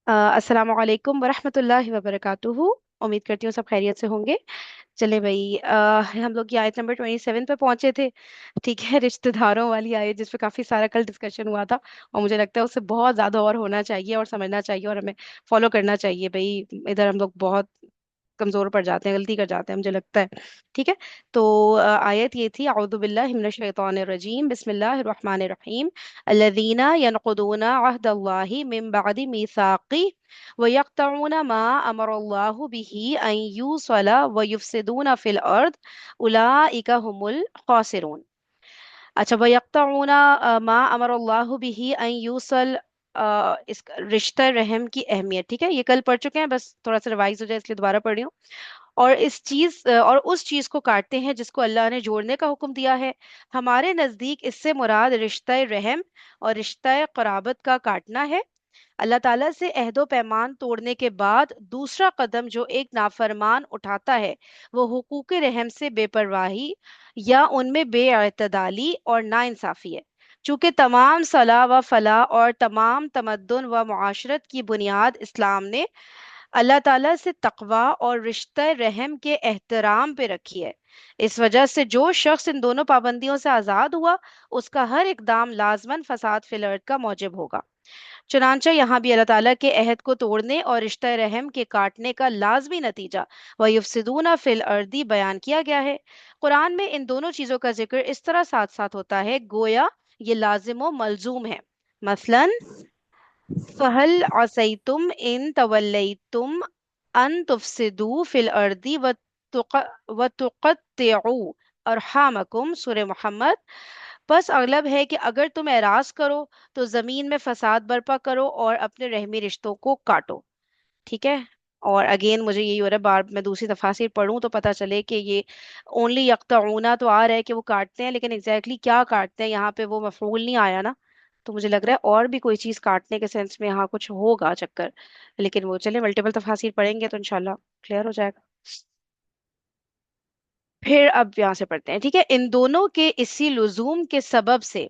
अस्सलाम वालेकुम वरहमतुल्लाहि वबरकातुहू। उम्मीद करती हूँ सब खैरियत से होंगे। चले भाई, हम लोग की आयत नंबर 27 पे पहुंचे थे। ठीक है, रिश्तेदारों वाली आयत जिस पे काफी सारा कल डिस्कशन हुआ था, और मुझे लगता है उससे बहुत ज्यादा और होना चाहिए और समझना चाहिए और हमें फॉलो करना चाहिए भाई। इधर हम लोग बहुत कमजोर पड़ जाते हैं, गलती कर जाते हैं मुझे लगता है। ठीक है, तो आयत ये थी, औदु बिल्लाहि मिनश शैतानिर रजीम, बिस्मिल्लाहिर रहमानिर रहीम। अल्लज़ीना यनकुदूना अहदल्लाहि मिन बअदि मीसाक़ि व यक़तऊना मा अमरल्लाहु बिही अन यूसला व युफ़सिदूना फिल अर्द उलाइका हुमुल ख़ासिरून। अच्छा, वयक्तऊना मा अमरल्लाहु बिही अन यूसल, इस रिश्ता रहम की अहमियत। ठीक है, ये कल पढ़ चुके हैं, बस थोड़ा सा रिवाइज हो जाए इसलिए दोबारा पढ़ रही हूँ। और और उस चीज को काटते हैं जिसको अल्लाह ने जोड़ने का हुक्म दिया है। हमारे नजदीक इससे मुराद रिश्ता रहम और रिश्ता क़राबत का काटना है। अल्लाह ताला से अहदो पैमान तोड़ने के बाद दूसरा कदम जो एक नाफरमान उठाता है वो हुकूक रहम से बेपरवाही या उनमें बेअतदाली और नाइंसाफी है। चूंकि तमाम सलाह व फलाह और तमाम तमद्दुन व मुआशरत की बुनियाद इस्लाम ने अल्लाह ताला से तकवा और रिश्ते रहम के एहतराम पे रखी है। इस वजह से जो शख्स इन दोनों पाबंदियों से आज़ाद हुआ उसका हर इकदाम लाजमन फसाद फिल अर्द का मौजब होगा। चुनांचे यहाँ भी अल्लाह ताला के अहद को तोड़ने और रिश्ता रहम के काटने का लाजमी नतीजा व युफसिदूना फिल अर्दी बयान किया गया है। कुरान में इन दोनों चीजों का जिक्र इस तरह साथ साथ होता है गोया ये लाजिम व मलजूम है। मसलन, फहल असैतुम इन तवल्लैतुम अन तुफसिदू फिल अर्दी व तुक़त्तिउ अरहामकुम, सूरह मोहम्मद। बस अगलब है कि अगर तुम एराज करो तो जमीन में फसाद बर्पा करो और अपने रहमी रिश्तों को काटो। ठीक है, और अगेन मुझे यही हो रहा है, बार मैं दूसरी तफासिर पढ़ूं तो पता चले कि ये ओनली यक्तऊना तो आ रहा है कि वो काटते हैं, लेकिन एग्जैक्टली क्या काटते हैं यहाँ पे वो मफूल नहीं आया ना। तो मुझे लग रहा है और भी कोई चीज काटने के सेंस में यहाँ कुछ होगा चक्कर। लेकिन वो चले, मल्टीपल तफासिर पढ़ेंगे तो इंशाल्लाह क्लियर हो जाएगा। फिर अब यहाँ से पढ़ते हैं। ठीक है, इन दोनों के इसी लुजूम के सबब से,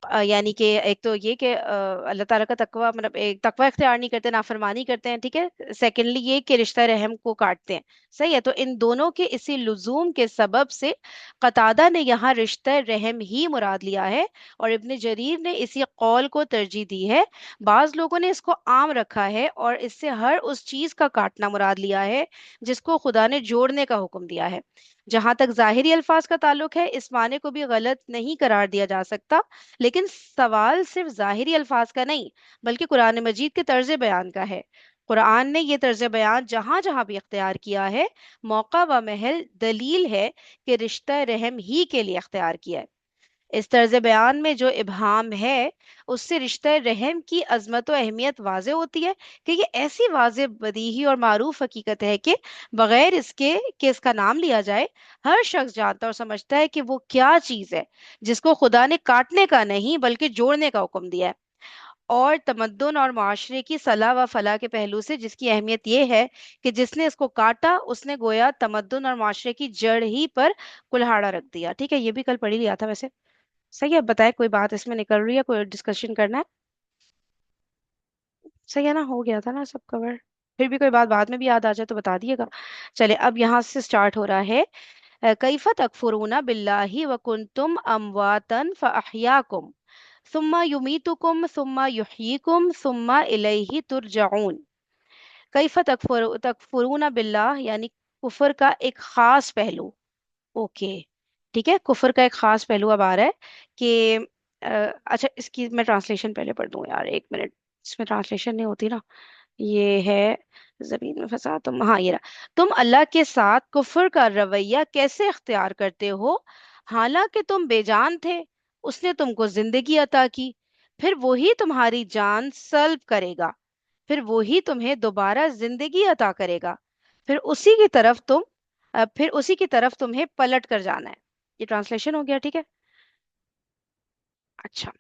यानी कि एक तो ये कि अल्लाह ताला का तकवा, मतलब एक तकवा इख्तियार नहीं करते, नाफरमानी करते हैं। ठीक है, सेकेंडली ये कि रिश्ता रहम को काटते हैं। सही है, तो इन दोनों के इसी लुजूम के सबब से कतादा ने यहाँ रिश्ता रहम ही मुराद लिया है और इब्न जरीर ने इसी कौल को तरजीह दी है। बाज लोगों ने इसको आम रखा है और इससे हर उस चीज का काटना मुराद लिया है जिसको खुदा ने जोड़ने का हुक्म दिया है। जहां तक जाहिरी अल्फाज का ताल्लुक है, इस माने को भी गलत नहीं करार दिया जा सकता। लेकिन सवाल सिर्फ जाहिरी अल्फाज का नहीं बल्कि कुरान मजीद के तर्ज बयान का है। कुरान ने ये तर्ज बयान जहां जहां भी अख्तियार किया है, मौका व महल दलील है कि रिश्ता रहम ही के लिए अख्तियार किया है। इस तर्ज बयान में जो इबहाम है उससे रिश्ता रहम की अजमत व अहमियत वाज़ेह होती है कि ये ऐसी वाज़ेह बदीही और मारूफ हकीकत है कि बगैर इसके कि इसका नाम लिया जाए हर शख्स जानता और समझता है कि वो क्या चीज़ है जिसको खुदा ने काटने का नहीं बल्कि जोड़ने का हुक्म दिया है। और तमद्दुन और माशरे की सलाह व फलाह के पहलू से जिसकी अहमियत ये है कि जिसने इसको काटा उसने गोया तमद्दुन और माशरे की जड़ ही पर कुल्हाड़ा रख दिया। ठीक है, ये भी कल पढ़ ही लिया था वैसे। सही है, बताए कोई बात इसमें निकल रही है, कोई डिस्कशन करना है? सही है ना, हो गया था ना सब कवर। फिर भी कोई बात बाद में भी याद आ जाए तो बता दिएगा। चले, अब यहाँ से स्टार्ट हो रहा है। कैफ तकफुरूना बिल्लाहि व कुंतुम अमवातन फअहयाकुम सुम्मा युमीतुकुम सुम्मा युहयीकुम सुम्मा इलैहि तुरजाऊन। कैफ तकफुरूना बिल्लाह यानी कुफर का एक खास पहलू। ओके, ठीक है, कुफर का एक खास पहलू अब आ रहा है कि अच्छा, इसकी मैं ट्रांसलेशन पहले पढ़ दूं यार, एक मिनट। इसमें ट्रांसलेशन नहीं होती ना। ये है, जमीन में फंसा तुम, हाँ ये रहा। तुम अल्लाह के साथ कुफर का रवैया कैसे अख्तियार करते हो हालांकि तुम बेजान थे। उसने तुमको जिंदगी अता की, फिर वही तुम्हारी जान सल्ब करेगा, फिर वही तुम्हें दोबारा जिंदगी अता करेगा, फिर उसी की तरफ फिर उसी की तरफ तुम्हें पलट कर जाना है। ये ट्रांसलेशन हो गया, ठीक है। अच्छा,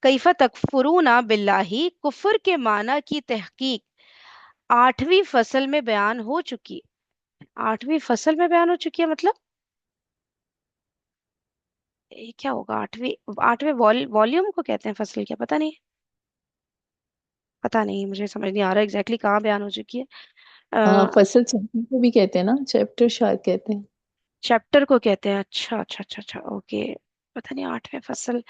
कैफ तकफुरूना बिल्लाही, कुफर के माना की तहकीक आठवीं फसल में बयान हो चुकी। आठवीं फसल में बयान हो चुकी है मतलब ये क्या होगा? आठवीं, आठवें वॉल्यूम को कहते हैं फसल क्या, पता नहीं। पता नहीं, मुझे समझ नहीं आ रहा एग्जैक्टली कहाँ बयान हो चुकी है। हाँ, फसल चक्र को भी कहते हैं ना, चैप्टर शायद कहते हैं। चैप्टर को कहते हैं, अच्छा अच्छा अच्छा अच्छा, ओके। पता नहीं, 8वें फसल,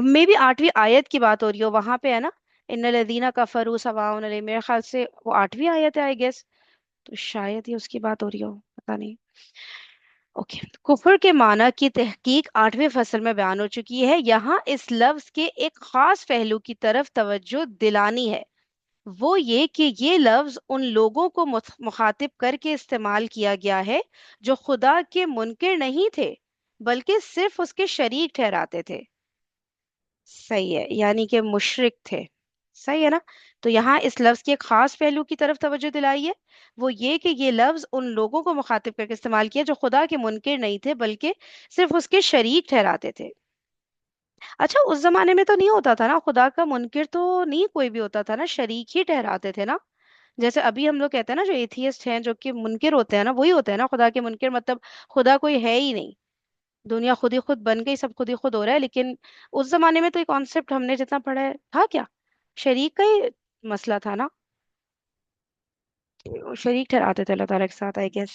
मे भी 8वीं आयत की बात हो रही हो, वहां पे है ना, इन लदीना कफरू सवाउन अलैहिम, मेरे ख्याल से वो 8वीं आयत है आई गेस। तो शायद ही उसकी बात हो रही हो, पता नहीं। ओके, कुफर के माना की तहकीक 8वें फसल में बयान हो चुकी है। यहाँ इस लफ्ज के एक खास पहलू की तरफ तवज्जो दिलानी है, वो ये कि ये लफ्ज उन लोगों को मुखातिब करके इस्तेमाल किया गया है जो खुदा के मुनकिर नहीं थे, बल्कि सिर्फ उसके शरीक ठहराते थे। सही है, यानी कि मुशरिक थे। सही है ना। तो यहाँ इस लफ्ज के खास पहलू की तरफ तवज्जो दिलाई है, वो ये कि ये लफ्ज उन लोगों को मुखातिब करके इस्तेमाल किया जो खुदा के मुनकिर नहीं थे, बल्कि सिर्फ उसके शरीक ठहराते थे। अच्छा, उस जमाने में तो नहीं होता था ना, खुदा का मुनकिर तो नहीं कोई भी होता था ना, शरीक ही ठहराते थे ना। जैसे अभी हम लोग कहते हैं ना, जो एथियस्ट हैं, जो कि मुनकिर होते हैं ना, वही होते हैं ना खुदा के मुनकिर, मतलब खुदा कोई है ही नहीं, दुनिया खुद ही खुद बन गई, सब खुद ही खुद हो रहा है। लेकिन उस जमाने में तो ये कॉन्सेप्ट हमने जितना पढ़ा है था क्या, शरीक का ही मसला था ना, वो शरीक ठहराते थे अल्लाह ताला के साथ आई गेस।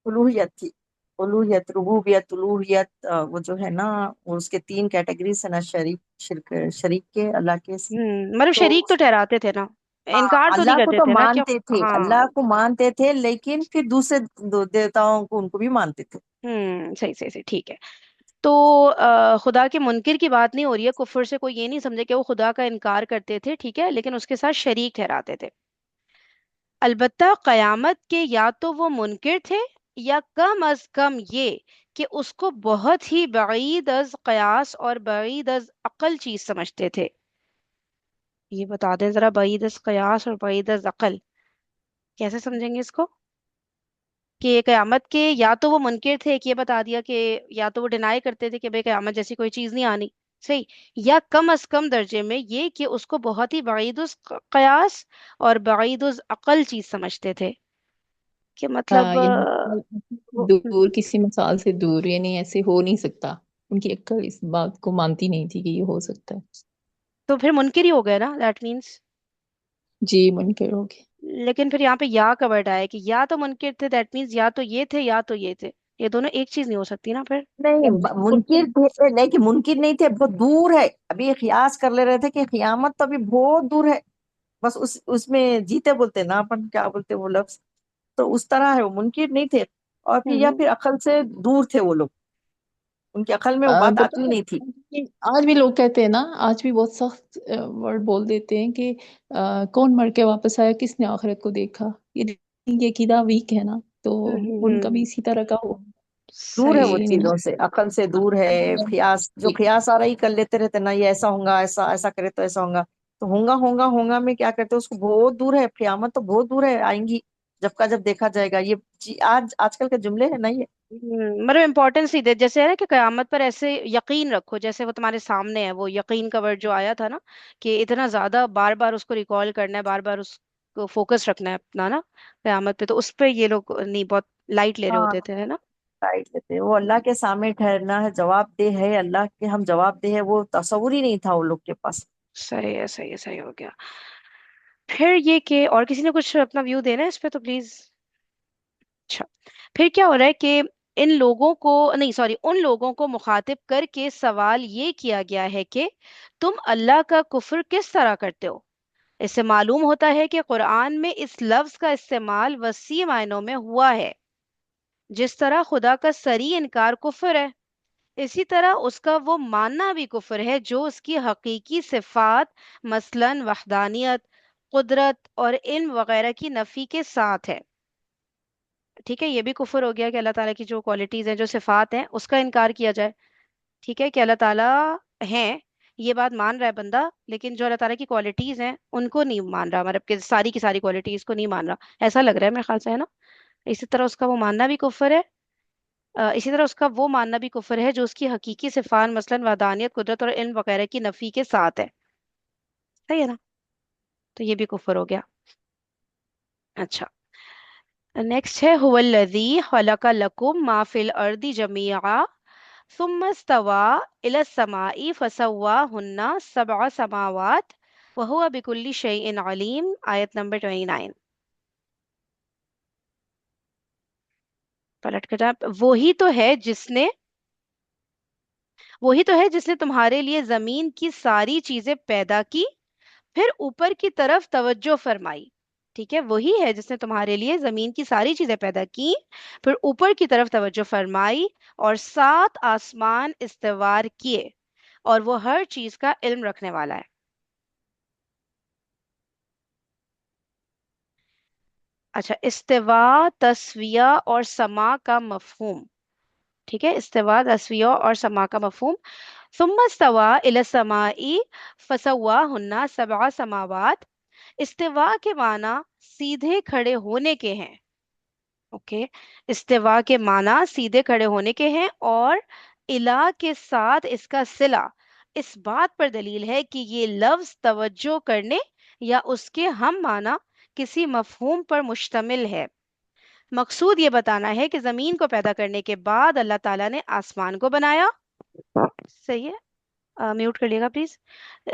उलूहियत थी, उलूहियत, रुबूबियत, उलूहियत, वो जो है ना, वो उसके तीन कैटेगरीज है ना, शरीक, शिरक, शरीक के अल्लाह के। मतलब तो शरीक तो ठहराते थे ना, हाँ, इनकार तो नहीं अल्लाह को करते तो थे ना क्या। मानते थे, हाँ। अल्लाह को मानते थे, लेकिन फिर दूसरे देवताओं को, उनको भी मानते थे। सही सही सही, ठीक है। तो खुदा के मुनकिर की बात नहीं हो रही है, कुफर से कोई ये नहीं समझे कि वो खुदा का इनकार करते थे, ठीक है, लेकिन उसके साथ शरीक ठहराते थे। अलबत्ता कयामत के या तो वो मुनकिर थे, या कम अज कम ये कि उसको बहुत ही बईद अज कयास और बईद अज अकल चीज समझते थे। ये बता दें जरा, बईद अज कयास और बईद अज अकल कैसे समझेंगे इसको। कि ये कयामत के या तो वो मुनकिर थे, कि ये बता दिया कि या तो वो डिनाई करते थे कि भाई कयामत जैसी कोई चीज नहीं आनी। सही। या कम अज कम दर्जे में ये कि उसको बहुत ही बईद उस कयास और बईद उस अकल चीज समझते थे, कि मतलब हाँ, यानी वो। दूर, किसी मिसाल से दूर, यानी ऐसे हो नहीं सकता। उनकी अक्ल इस बात को मानती नहीं थी कि ये हो सकता है। तो फिर मुनकिर ही हो गया ना, दैट मीन्स। जी, मुनकर हो गए। लेकिन फिर यहाँ पे या का वर्ड आया कि या तो मुनकिर थे, दैट मीन्स या तो ये थे या तो ये थे, ये दोनों एक चीज नहीं हो सकती ना फिर। नहीं, मुनकिर थे, नहीं कि मुनकिर नहीं थे, बहुत दूर है। अभी ये कियास कर ले रहे थे कि कियामत तो अभी बहुत दूर है। बस उस उसमें जीते बोलते ना, अपन क्या बोलते वो लफ्ज, तो उस तरह है, वो मुनकिर नहीं थे। और फिर या हम्म फिर अकल से दूर थे वो लोग, उनकी अकल में वो बात पता हम्म। आती है नहीं थी। कि आज भी लोग कहते हैं ना, आज भी बहुत सख्त वर्ड बोल देते हैं कि कौन मर के वापस आया, किसने आखिरत को देखा। ये कीदा वीक है ना, तो उनका भी हम्म। इसी तरह का हो। सही दूर है वो सही। चीजों से, अकल से दूर है। खियास, जो खियास आ रही कर लेते रहते ना, ये ऐसा होगा, ऐसा ऐसा करे तो ऐसा होगा। तो होगा होगा होगा में क्या करते हैं, उसको बहुत दूर है, कियामत तो बहुत दूर है, आएंगी जब का जब देखा जाएगा। ये आज आजकल के जुमले है ना ये। मतलब इम्पोर्टेंस नहीं दे, जैसे है ना कि कयामत पर ऐसे यकीन रखो जैसे वो तुम्हारे सामने है, वो यकीन का वर्ड जो आया था ना, कि इतना ज्यादा बार बार उसको रिकॉल करना है, बार बार उसको फोकस रखना है अपना ना कयामत पे, तो उस पे ये लोग नहीं, बहुत लाइट ले रहे हाँ, होते थे, है ना। राइट लेते, वो अल्लाह के सामने ठहरना है, जवाबदेह है अल्लाह के, हम जवाबदेह है, वो तस्वुर ही नहीं था वो लोग के पास। सही है सही है, सही हो गया। फिर ये कि और किसी ने कुछ अपना व्यू देना है इस पे तो प्लीज। अच्छा, फिर क्या हो रहा है कि इन लोगों को, नहीं सॉरी, उन लोगों को मुखातिब करके सवाल ये किया गया है कि तुम अल्लाह का कुफ्र किस तरह करते हो। इससे मालूम होता है कि कुरान में इस लफ्ज का इस्तेमाल वसी मायनों में हुआ है। जिस तरह खुदा का सरी इनकार कुफ्र है, इसी तरह उसका वो मानना भी कुफ्र है जो उसकी हकीकी सिफात, मसलन वहदानियत, कुदरत और इल्म वगैरह की नफी के साथ है। ठीक है, ये भी कुफ्र हो गया कि अल्लाह ताला की जो क्वालिटीज हैं, जो सिफात हैं, उसका इनकार किया जाए। ठीक है, कि अल्लाह ताला हैं, ये बात मान रहा है बंदा, लेकिन जो अल्लाह ताला की क्वालिटीज हैं उनको नहीं मान रहा, मतलब कि सारी की सारी क्वालिटीज को नहीं मान रहा, ऐसा लग रहा है मेरे ख्याल से, है ना। इसी तरह उसका वो मानना भी कुफ्र है। इसी तरह उसका वो मानना भी कुफ्र है जो उसकी हकीकी सिफात, मसलन वादानियत, कुदरत और इल्म वगैरह की नफी के साथ है। सही है ना। तो ये भी कुफ्र हो गया। अच्छा, नेक्स्ट है हुवल्लज़ी खलक़ लकुम मा फिल अर्दि जमीआ सुम्मा इस्तवा इला समाई फसव्वाहुन्ना सबअ समावात वहुवा बिकुल्ली शैइन अलीम, आयत नंबर 29। पलट कर आप, वही तो है जिसने तुम्हारे लिए जमीन की सारी चीजें पैदा की, फिर ऊपर की तरफ तवज्जो फरमाई। ठीक है, वही है जिसने तुम्हारे लिए जमीन की सारी चीजें पैदा की, फिर ऊपर की तरफ तवज्जो फरमाई, और सात आसमान इस्तेवार किए, और वो हर चीज का इल्म रखने वाला है। अच्छा, इस्तिवा, तस्विया और समा का मफहूम। ठीक है, इस्तिवा, तस्विया और समा का मफहूम। सुम्मा इस्तवा इला समाई फसव्वाहुन्ना सबआ समावात। इस्तिवा के माना सीधे खड़े होने के हैं। ओके, इस्तिवा के माना सीधे खड़े होने के हैं, और इला के साथ इसका सिला इस बात पर दलील है कि ये लफ्ज तवज्जो करने या उसके हम माना किसी मफहूम पर मुश्तमिल है। मकसूद ये बताना है कि जमीन को पैदा करने के बाद अल्लाह ताला ने आसमान को बनाया। सही है, म्यूट कर लिएगा प्लीज।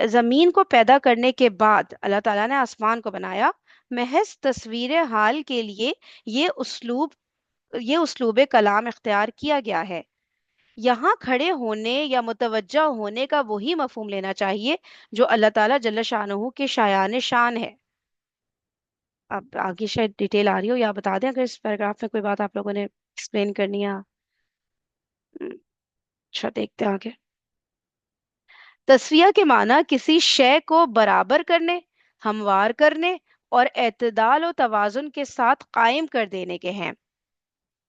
जमीन को पैदा करने के बाद अल्लाह ताला ने आसमान को बनाया। महज तस्वीर हाल के लिए ये उस्लूब ये उस्लूब कलाम इख्तियार किया गया है। यहाँ खड़े होने या मुतवज्जा होने का वही मफहूम लेना चाहिए जो अल्लाह ताला जल्ल शानहू के शायान शान है। अब आगे शायद डिटेल आ रही हो, या बता दें अगर इस पैराग्राफ में कोई बात आप लोगों ने एक्सप्लेन करनी है। हम्म, अच्छा, देखते हैं आगे। तस्विया के माना किसी शय को बराबर करने, हमवार करने और एतदाल और तवाजुन के साथ कायम कर देने के हैं।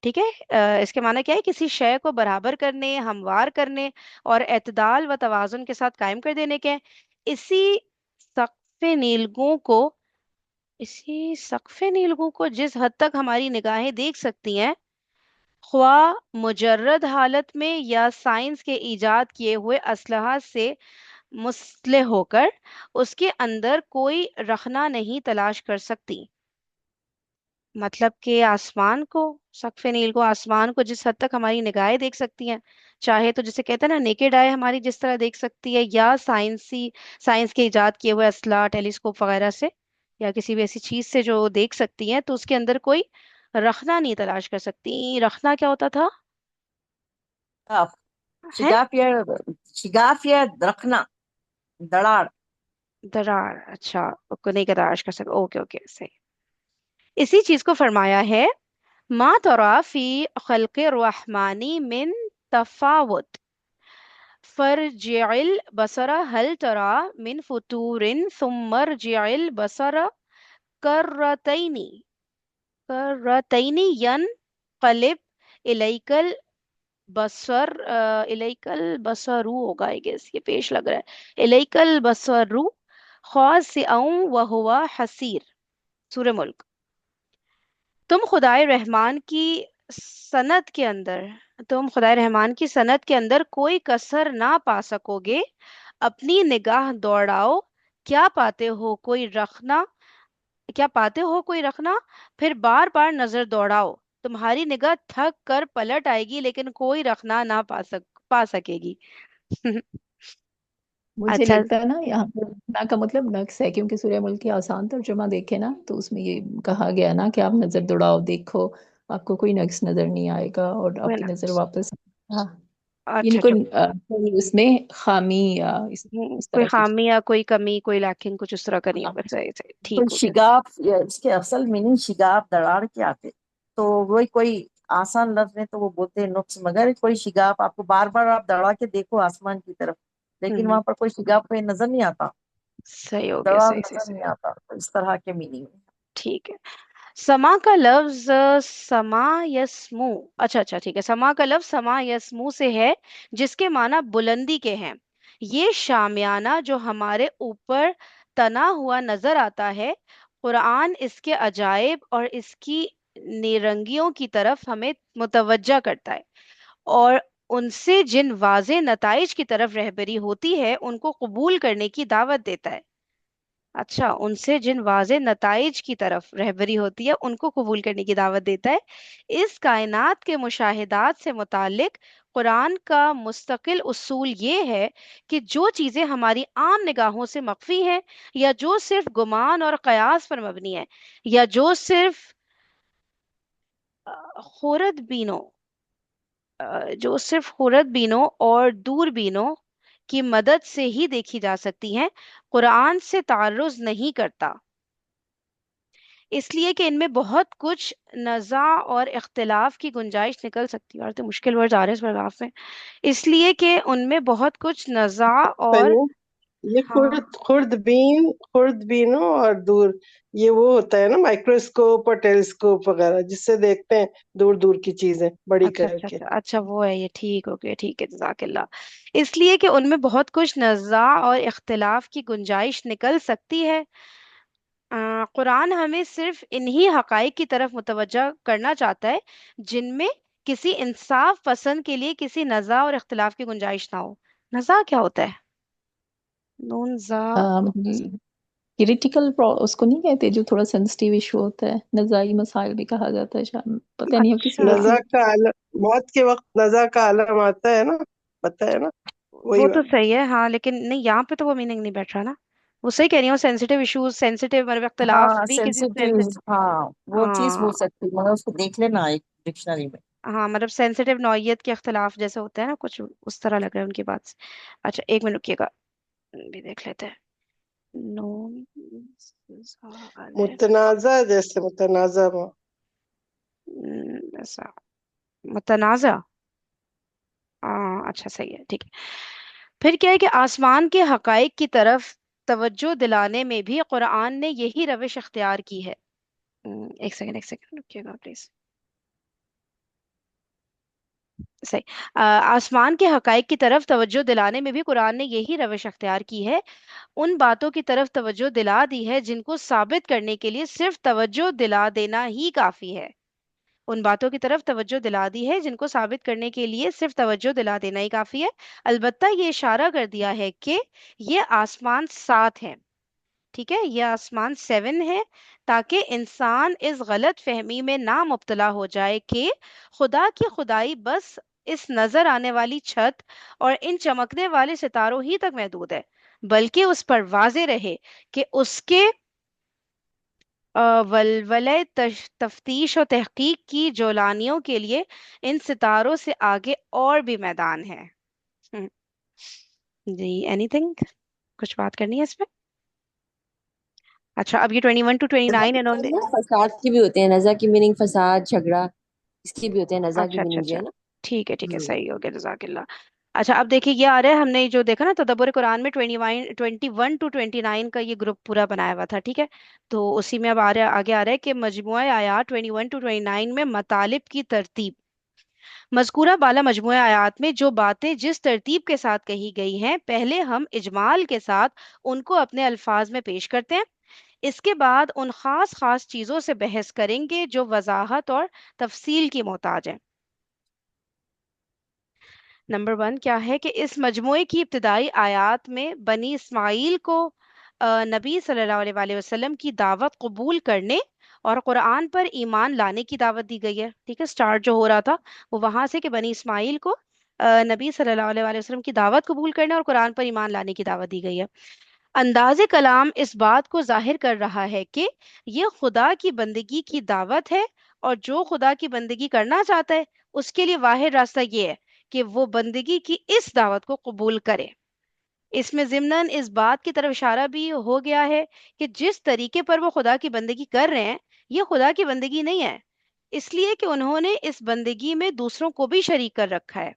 ठीक है, इसके माना क्या है, किसी शय को बराबर करने, हमवार करने और एतदाल व तवाजुन के साथ कायम कर देने के हैं। इसी सक़्फ़े नीलगों को इसी सक़्फ़े नीलगों को जिस हद तक हमारी निगाहें देख सकती हैं, ख्वा मुजर्रद हालत में या साइंस के इजाद किए हुए असलहा से मुस्लिह होकर, उसके अंदर कोई रखना नहीं तलाश कर सकती। मतलब कि आसमान को, सक़्फ़े नील को, आसमान को जिस हद तक हमारी निगाहें देख सकती हैं, चाहे तो जिसे कहते हैं ना नेकेड आई हमारी जिस तरह देख सकती है, या साइंस के इजाद किए हुए असला, टेलीस्कोप वगैरह से, या किसी भी ऐसी चीज से जो देख सकती हैं, तो उसके अंदर कोई रखना नहीं तलाश कर सकती। रखना क्या होता था? शिगाफ, है शिगाफ या शिगाफ या रखना, दरार। दरार। अच्छा, को नहीं तलाश कर सकते, ओके ओके, सही। इसी चीज को फरमाया है, मा तरा फी खल्क़ि रहमानी मिन तफावुत फरजिल बसरा हल तरा मिन फुतूरिन सुम्मरजिल बसरा करतैनी करतैनी यन कलिब इलैकल इलैकल बसरू होगा, आई गेस ये पेश लग रहा है, इलैकल बसरू खासिअन व हुवा हसीर। सूरह मुल्क। तुम खुदाए रहमान की सनत के अंदर तुम खुदाए रहमान की सनत के अंदर कोई कसर ना पा सकोगे। अपनी निगाह दौड़ाओ, क्या पाते हो कोई रखना क्या पाते हो कोई रखना, फिर बार बार नजर दौड़ाओ, तुम्हारी निगाह थक कर पलट आएगी लेकिन कोई रखना ना पा सकेगी। मुझे अच्छा। लगता है ना यहाँ पर ना का मतलब नक्स है, क्योंकि सूर्य मुल्क की आसान तर्जुमा देखे ना तो उसमें ये कहा गया ना कि आप नजर दौड़ाओ, देखो आपको कोई नक्स नजर नहीं आएगा और कोई आपकी ना। नजर वापस। हाँ, यानी अच्छा अच्छा। कोई उसमें खामी या इस कोई तरह की चीज। खामी या कोई कमी, कोई लैकिंग कुछ उस तरह का नहीं हाँ होगा, सही सही, तो ठीक हो गया। शिगाफ या इसके असल मीनिंग शिगाफ दरार के आते, तो वही कोई आसान लफ्ज में तो वो बोलते हैं नुक्स, मगर कोई शिगाफ आपको बार बार आप दड़ा के देखो आसमान की तरफ, लेकिन हम्म, वहां पर कोई शिगाफ कोई नजर नहीं आता, सही हो गया, दरार सही सही नजर सही। नहीं आता, तो इस तरह के मीनिंग है। ठीक है। समा का लफ्ज समा यस्मू। अच्छा अच्छा, ठीक है, समा का लफ्ज समा यस्मू से है, जिसके माना बुलंदी के हैं। ये शामियाना जो हमारे ऊपर तना हुआ नजर आता है, कुरान इसके अजायब और इसकी निरंगियों की तरफ हमें मुतवज्जा करता है, और उनसे जिन वाज़े नताइज की तरफ रहबरी होती है उनको कबूल करने की दावत देता है। अच्छा, उनसे जिन वाज़े नताइज की तरफ रहबरी होती है उनको कबूल करने की दावत देता है। इस कायनात के मुशाहिदात से मुतालिक कुरान का मुस्तकिल उसूल ये है कि जो चीज़ें हमारी आम निगाहों से मख्फी हैं, या जो सिर्फ गुमान और कयास पर मबनी है, या खुरदबीनों जो सिर्फ खुरदबीनों और दूरबीनों की मदद से ही देखी जा सकती हैं, कुरान से तारुज़ नहीं करता। इसलिए कि इनमें बहुत कुछ नज़ा और इख्तिलाफ की गुंजाइश निकल सकती है। और तो मुश्किल वर्ड आ रहे हैं इस पैराग्राफ में। इसलिए कि उनमें बहुत कुछ नज़ा और, सही। ये हाँ, खुर्दबीनों और दूर, ये वो होता है ना माइक्रोस्कोप और टेलीस्कोप वगैरह, जिससे देखते हैं दूर दूर की चीजें बड़ी अच्छा अच्छा करके। अच्छा अच्छा, वो है ये, ठीक हो गया, ठीक है, जज़ाकिल्लाह। इसलिए कि उनमें बहुत कुछ नज़ा और इख्तिलाफ की गुंजाइश निकल सकती है। कुरान हमें सिर्फ इन्हीं हकाइक की तरफ मुतवज्जा करना चाहता है जिनमें किसी इंसाफ पसंद के लिए किसी नज़ा और इख्तिलाफ की गुंजाइश ना हो। नज़ा क्या होता है? नून जा। मतलब क्रिटिकल उसको नहीं कहते, जो थोड़ा सेंसिटिव इशू होता है, नज़ाई मसाइल भी कहा जाता है शायद, पता नहीं अब किसी अच्छा, और नजा की। का आलम, मौत के वक्त नजा का आलम आता है ना, पता है ना, वही वो तो वाला। सही है, हाँ, लेकिन नहीं, यहाँ पे तो वो मीनिंग नहीं बैठ रहा ना। वो सही कह रही हूँ, सेंसिटिव इश्यूज, सेंसिटिव मतलब इख्तिलाफ हाँ भी किसी सेंसिटिव, सेंसिटिव। हाँ वो चीज हो हाँ सकती है, मगर उसको देख लेना एक डिक्शनरी में। हाँ, मतलब सेंसिटिव नौइयत के इख्तिलाफ जैसे होते हैं ना, कुछ उस तरह लग रहा है उनकी बात से। अच्छा, एक मिनट रुकिएगा, भी देख लेते हैं। नून जा अलिफ, मुतनाजा, जैसे मुतनाजा ऐसा, मुतनाज़ा। अच्छा, सही है, ठीक है। फिर क्या है कि आसमान के हकाइक की तरफ तवज्जो दिलाने में भी कुरान ने यही रविश अख्तियार की है। एक सेकंड रुकिएगा प्लीज। सही। आसमान के हकाइक की तरफ तवज्जो दिलाने में भी कुरान ने यही रविश अख्तियार की है। उन बातों की तरफ तवज्जो दिला दी है जिनको साबित करने के लिए सिर्फ तवज्जो दिला देना ही काफी है। उन बातों की तरफ तवज्जो दिला दी है जिनको साबित करने के लिए सिर्फ तवज्जो दिला देना ही काफी है। अलबत्ता ये इशारा कर दिया है कि ये आसमान 7 है, ठीक है, ये आसमान 7 है, ताकि इंसान इस गलत फहमी में ना मुब्तला हो जाए कि खुदा की खुदाई बस इस नजर आने वाली छत और इन चमकने वाले सितारों ही तक महदूद है, बल्कि उस पर वाज़े रहे कि उसके वलवले तफ्तीश और तहकीक की जौलानियों के लिए इन सितारों से आगे और भी मैदान है। हम्म, जी, एनीथिंग, कुछ बात करनी है इस पे? अच्छा, अब ये 21 टू नज़ा 29 की इन्होंने। मीनिंग ना फसाद की भी होते हैं, नज़ा की मीनिंग फसाद झगड़ा, इसकी भी होते हैं नज़ा की अच्छा अच्छा मीनिंग जो अच्छा, है ना। ठीक है, हम्म। सही हो गया, जजाकिल्ला। अच्छा, अब देखिए, ये आ रहा है, हमने जो देखा ना तदब्बुर कुरान में 21 टू 29 का ये ग्रुप पूरा बनाया हुआ था, ठीक है। तो उसी में अब आगे आ रहा है कि मजमुआ आयात 21 टू 29 में मतालिब की तरतीब। मज़कूरा बाला मजमूआ आयात में जो बातें जिस तरतीब के साथ कही गई हैं, पहले हम इजमाल के साथ उनको अपने अल्फाज में पेश करते हैं। इसके बाद उन खास खास चीज़ों से बहस करेंगे जो वजाहत और तफसील की मोहताज हैं। नंबर 1 क्या है कि इस मजमूए की इब्तदाई आयात में बनी इस्माइल को नबी सल्लल्लाहु अलैहि वसल्लम की दावत कबूल करने और कुरान पर ईमान लाने की दावत दी गई है, ठीक है। स्टार्ट जो हो रहा था वो वहां से कि बनी इस्माइल को नबी सल्लल्लाहु अलैहि वसल्लम की दावत कबूल करने और कुरान पर ईमान लाने की दावत दी गई है। अंदाज़े कलाम इस बात को जाहिर कर रहा है कि ये खुदा की बंदगी की दावत है, और जो खुदा की बंदगी करना चाहता है उसके लिए वाहिद रास्ता ये है कि वो बंदगी की इस दावत को कबूल करे। इसमें ज़िम्नन इस बात की तरफ इशारा भी हो गया है कि जिस तरीके पर वो खुदा की बंदगी कर रहे हैं, ये खुदा की बंदगी नहीं है, इसलिए कि उन्होंने इस बंदगी में दूसरों को भी शरीक कर रखा है,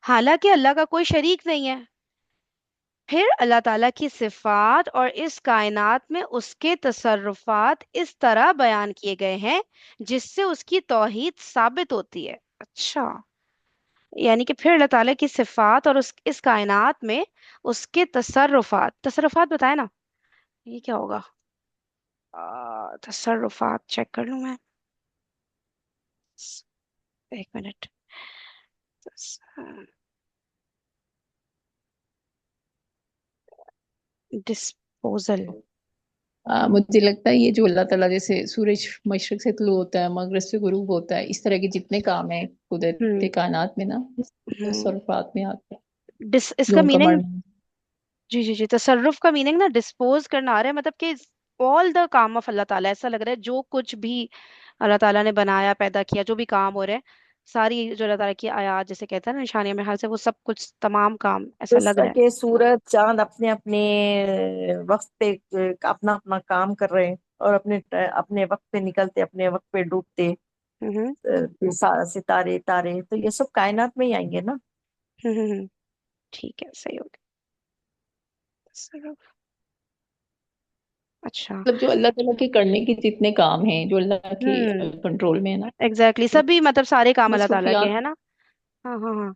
हालांकि अल्लाह का कोई शरीक नहीं है। फिर अल्लाह ताला की सिफात और इस कायनात में उसके तसर्रुफात इस तरह बयान किए गए हैं जिससे उसकी तौहीद साबित होती है। अच्छा, यानी कि फिर अल्लाह ताला की सिफात और इस कायनात में उसके तसर्रुफात, तसर्रुफात बताए ना, ये क्या होगा? तसर्रुफात चेक कर लूं मैं, एक मिनट। तस- डिस्पोजल। मुझे लगता है ये जो अल्लाह ताला जैसे सूरज मशरक से तुलू होता है, मगरब से गुरूब होता है, इस तरह के जितने काम है हम्म कुदरत कायनात में ना, हम्म तसर्रुफात में आते हैं जो इसका उनका मीनिंग, मर्म। जी जी जी, तसर्रुफ का मीनिंग ना डिस्पोज करना आ रहा है, मतलब कि ऑल द काम ऑफ अल्लाह ताला, ऐसा लग रहा है जो कुछ भी अल्लाह ताला ने बनाया पैदा किया, जो भी काम हो रहे हैं, सारी जो अल्लाह ताला की आयात जैसे कहते हैं ना निशानियां, मेरे ख्याल से वो सब कुछ तमाम काम ऐसा जिस लग तरह रहा है। के सूरज चांद अपने अपने वक्त पे अपना अपना काम कर रहे हैं, और अपने वक्त पे निकलते, अपने वक्त पे डूबते, हम्म सितारे तारे, तो ये सब कायनात में ही आएंगे ना। हम्म हम्म, ठीक है, सही हो गया, तसर्रुफ। अच्छा। मतलब जो अल्लाह ताला के करने के जितने काम हैं जो अल्लाह के हम्म कंट्रोल में है ना, एग्जैक्टली, सभी मतलब सारे काम अल्लाह ताला के मसरूफियात। हैं ना। हाँ हाँ हाँ,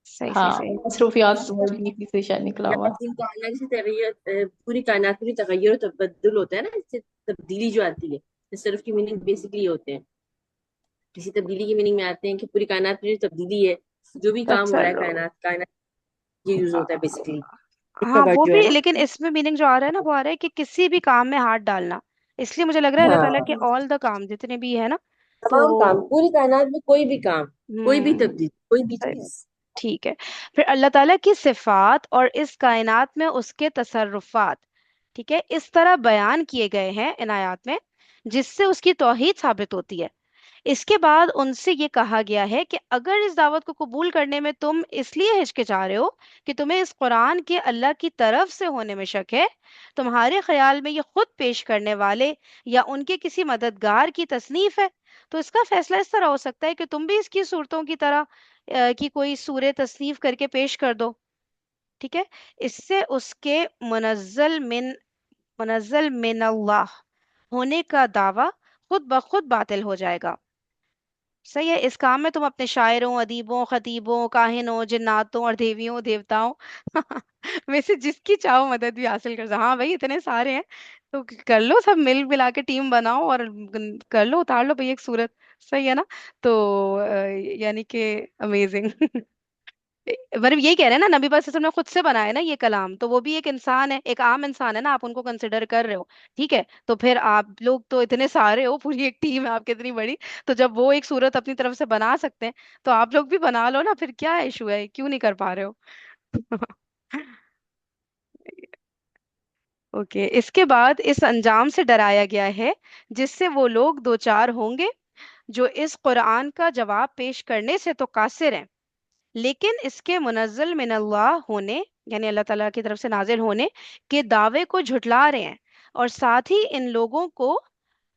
सही सही हाँ, सही। मसरूफियात वर्ड भी इसी से शायद निकला हुआ। तकदीम का आना, जैसे तगैर, पूरी कायनात में तगैर और तबद्दुल होता है ना, इससे तब्दीली जो आती है, तसर्रुफ की मीनिंग बेसिकली होते हैं, किसी तब्दीली की मीनिंग में आते हैं कि पूरी कायनात में जो तब्दीली है, जो भी काम हो रहा है तसर्रुफ, कायनात कायनात, ये यूज होता है बेसिकली। इसका हाँ वर्ड वो जो है भी, ना, लेकिन इसमें मीनिंग जो आ रहा है ना वो आ रहा है कि किसी भी काम में हाथ डालना, इसलिए मुझे लग रहा है अल्लाह ताला के हाँ, ऑल द काम जितने भी है ना, तो तमाम काम, पूरी कायनात में कोई भी काम, कोई भी हम्म तब्दीली, कोई भी सही, चीज। ठीक है। फिर अल्लाह ताला की सिफात और इस कायनात में उसके तसर्रुफात, ठीक है, इस तरह बयान किए गए हैं इन आयात में, जिससे उसकी तौहीद साबित होती है। इसके बाद उनसे ये कहा गया है कि अगर इस दावत को कबूल करने में तुम इसलिए हिचकिचा रहे हो कि तुम्हें इस कुरान के अल्लाह की तरफ से होने में शक है, तुम्हारे ख्याल में ये खुद पेश करने वाले या उनके किसी मददगार की तसनीफ है, तो इसका फैसला इस तरह हो सकता है कि तुम भी इसकी सूरतों की तरह की कोई सूरत तसनीफ करके पेश कर दो, ठीक है। इससे उसके मुनज़्ज़ल मिन अल्लाह होने का दावा खुद ब खुद बातिल हो जाएगा। सही है, इस काम में तुम अपने शायरों, अदीबों, खतीबों, काहिनों, जिन्नातों और देवियों देवताओं में से जिसकी चाहो मदद भी हासिल कर सकते। हाँ भाई, इतने सारे हैं, तो कर लो, सब मिल मिला के टीम बनाओ और कर लो, उतार लो भाई एक सूरत। सही है ना। तो यानी कि अमेजिंग। मतलब यही कह रहे हैं ना, नबी पाक सल्लल्लाहु अलैहि वसल्लम ने खुद से बनाया ना ये कलाम, तो वो भी एक इंसान है, एक आम इंसान है ना, आप उनको कंसिडर कर रहे हो, ठीक है। तो फिर आप लोग तो इतने सारे हो, पूरी एक टीम है आपकी इतनी बड़ी, तो जब वो एक सूरत अपनी तरफ से बना सकते हैं, तो आप लोग भी बना लो ना, फिर क्या इशू है, क्यों नहीं कर पा रहे हो। ओके, इसके बाद इस अंजाम से डराया गया है जिससे वो लोग दो चार होंगे जो इस कुरान का जवाब पेश करने से तो कासिर हैं, लेकिन इसके मुनज़्ज़ल मिनल्लाह होने, यानी अल्लाह ताला की तरफ से नाजिल होने के दावे को झुटला रहे हैं, और साथ ही इन लोगों को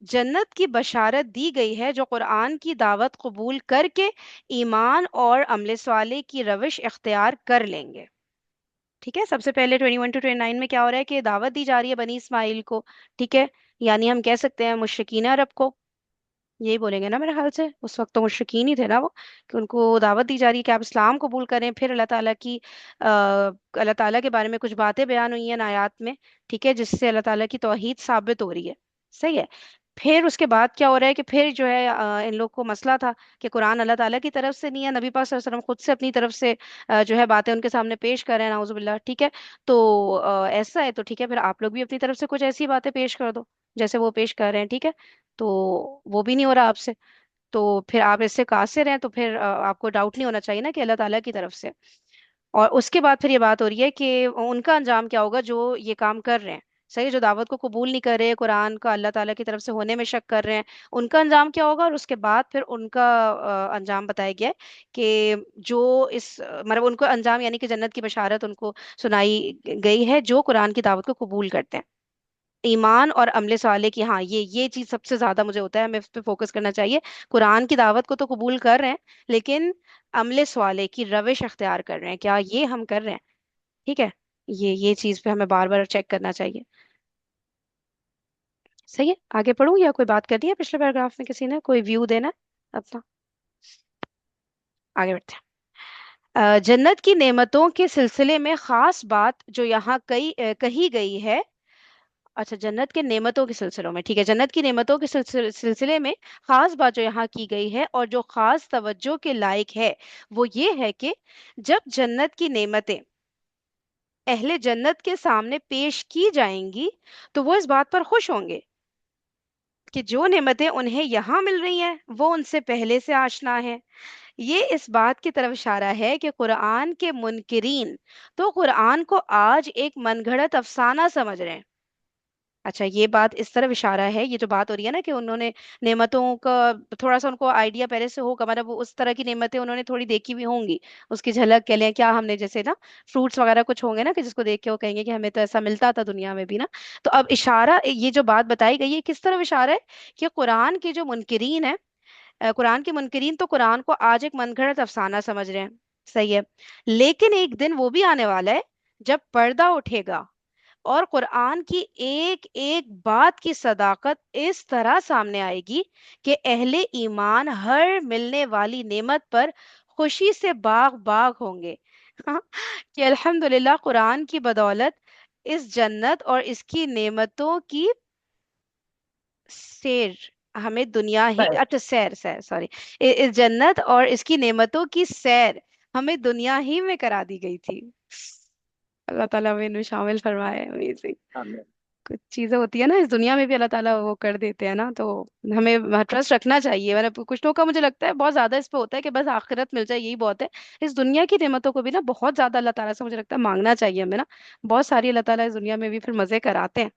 जन्नत की बशारत दी गई है जो कुरान की दावत कबूल करके ईमान और अमल साले की रविश इख्तियार कर लेंगे। ठीक है, सबसे पहले 21 to 29 में क्या हो रहा है कि दावत दी जा रही है बनी इस्माइल को, ठीक है, यानी हम कह सकते हैं मुशरिकीन अरब को, यही बोलेंगे ना मेरे ख्याल से, उस वक्त तो मुशरिकीन ही थे ना वो, कि उनको दावत दी जा रही है कि आप इस्लाम कबूल करें। फिर अल्लाह ताला के बारे में कुछ बातें बयान हुई हैं इन आयात में, ठीक है, जिससे अल्लाह ताला की तौहीद साबित हो रही है। सही है। फिर उसके बाद क्या हो रहा है कि फिर जो है इन लोग को मसला था कि कुरान अल्लाह ताला की तरफ से नहीं है, नबी पाक सल्लल्लाहु अलैहि वसल्लम खुद से अपनी तरफ से जो है बातें उनके सामने पेश कर रहे हैं, नाउजुबिल्लाह, ठीक है। तो ऐसा है तो ठीक है, फिर आप लोग भी अपनी तरफ से कुछ ऐसी बातें पेश कर दो जैसे वो पेश कर रहे हैं, ठीक है। तो वो भी नहीं हो रहा आपसे, तो फिर आप इससे कासिर हैं, तो फिर आपको डाउट नहीं होना चाहिए ना कि अल्लाह ताला की तरफ से। और उसके बाद फिर ये बात हो रही है कि उनका अंजाम क्या होगा जो ये काम कर रहे हैं, सही है, जो दावत को कबूल नहीं कर रहे, कुरान का अल्लाह ताला की तरफ से होने में शक कर रहे हैं, उनका अंजाम क्या होगा। और उसके बाद फिर उनका अंजाम बताया गया है कि जो मतलब उनको अंजाम यानी कि जन्नत की बशारत उनको सुनाई गई है जो कुरान की दावत को कबूल करते हैं, ईमान और अमले साले की। हाँ, ये चीज सबसे ज्यादा मुझे होता है, हमें इस पे फोकस करना चाहिए। कुरान की दावत को तो कबूल कर रहे हैं, लेकिन अमले साले की रविश अख्तियार कर रहे हैं, क्या ये हम कर रहे हैं, ठीक है। ये चीज पे हमें बार बार चेक करना चाहिए। सही है, आगे पढ़ूं या कोई बात करनी है पिछले पैराग्राफ में, किसी ने कोई व्यू देना है अपना। आगे बढ़ते हैं। जन्नत की नेमतों के सिलसिले में खास बात जो यहाँ कही गई है। अच्छा, जन्नत के नेमतों के सिलसिलों में, ठीक है, जन्नत की नेमतों के सिलसिले में खास बात जो यहाँ की गई है और जो खास तवज्जो के लायक है, वो ये है कि जब जन्नत की नेमतें اہل جنت کے سامنے پیش کی جائیں گی تو وہ اس بات پر خوش ہوں گے کہ جو نعمتیں انہیں یہاں مل رہی ہیں وہ ان سے پہلے سے آشنا ہے۔ یہ اس بات کی طرف اشارہ ہے کہ قرآن کے منکرین تو قرآن کو آج ایک من گھڑت افسانہ سمجھ رہے ہیں۔ اچھا، یہ بات اس طرف اشارہ ہے، یہ جو بات ہو رہی ہے نا کہ انہوں نے نعمتوں کا تھوڑا سا ان کو آئیڈیا پہلے سے ہوگا، مطلب وہ اس طرح کی نعمتیں انہوں نے تھوڑی دیکھی بھی ہوں گی، اس کی جھلک کہہ لیں کیا، ہم نے جیسے نا فروٹس وغیرہ کچھ ہوں گے نا کہ جس کو دیکھ کے وہ کہیں گے کہ ہمیں تو ایسا ملتا تھا دنیا میں بھی نا۔ تو اب اشارہ، یہ جو بات بتائی گئی ہے کس طرف اشارہ ہے کہ قرآن کے جو منکرین ہیں، قرآن کے منکرین تو قرآن کو آج ایک من گھڑت افسانہ سمجھ رہے ہیں، صحیح ہے، لیکن ایک دن وہ بھی آنے والا ہے جب پردہ اٹھے گا اور قرآن کی ایک ایک بات کی صداقت اس طرح سامنے آئے گی کہ اہل ایمان ہر ملنے والی نعمت پر خوشی سے باغ باغ ہوں گے کہ الحمدللہ قرآن کی بدولت اس جنت اور اس کی نعمتوں کی سیر ہمیں دنیا ہی، بس اچھا سیر سیر سوری، اس جنت اور اس کی نعمتوں کی سیر ہمیں دنیا ہی میں کرا دی گئی تھی۔ اللہ تعالیٰ ہمیں ان میں شامل فرمائے، amazing۔ آمین۔ کچھ چیزیں ہوتی ہے نا اس دنیا میں بھی اللہ تعالیٰ وہ کر دیتے ہیں نا، تو ہمیں ٹرسٹ رکھنا چاہیے، مطلب کچھ لوگوں کا مجھے لگتا ہے بہت زیادہ اس پہ ہوتا ہے کہ بس آخرت مل جائے یہی بہت ہے۔ اس دنیا کی نعمتوں کو بھی نا بہت زیادہ اللہ تعالیٰ سے مجھے لگتا ہے مانگنا چاہیے ہمیں نا، بہت ساری اللہ تعالیٰ اس دنیا میں بھی پھر مزے کراتے ہیں۔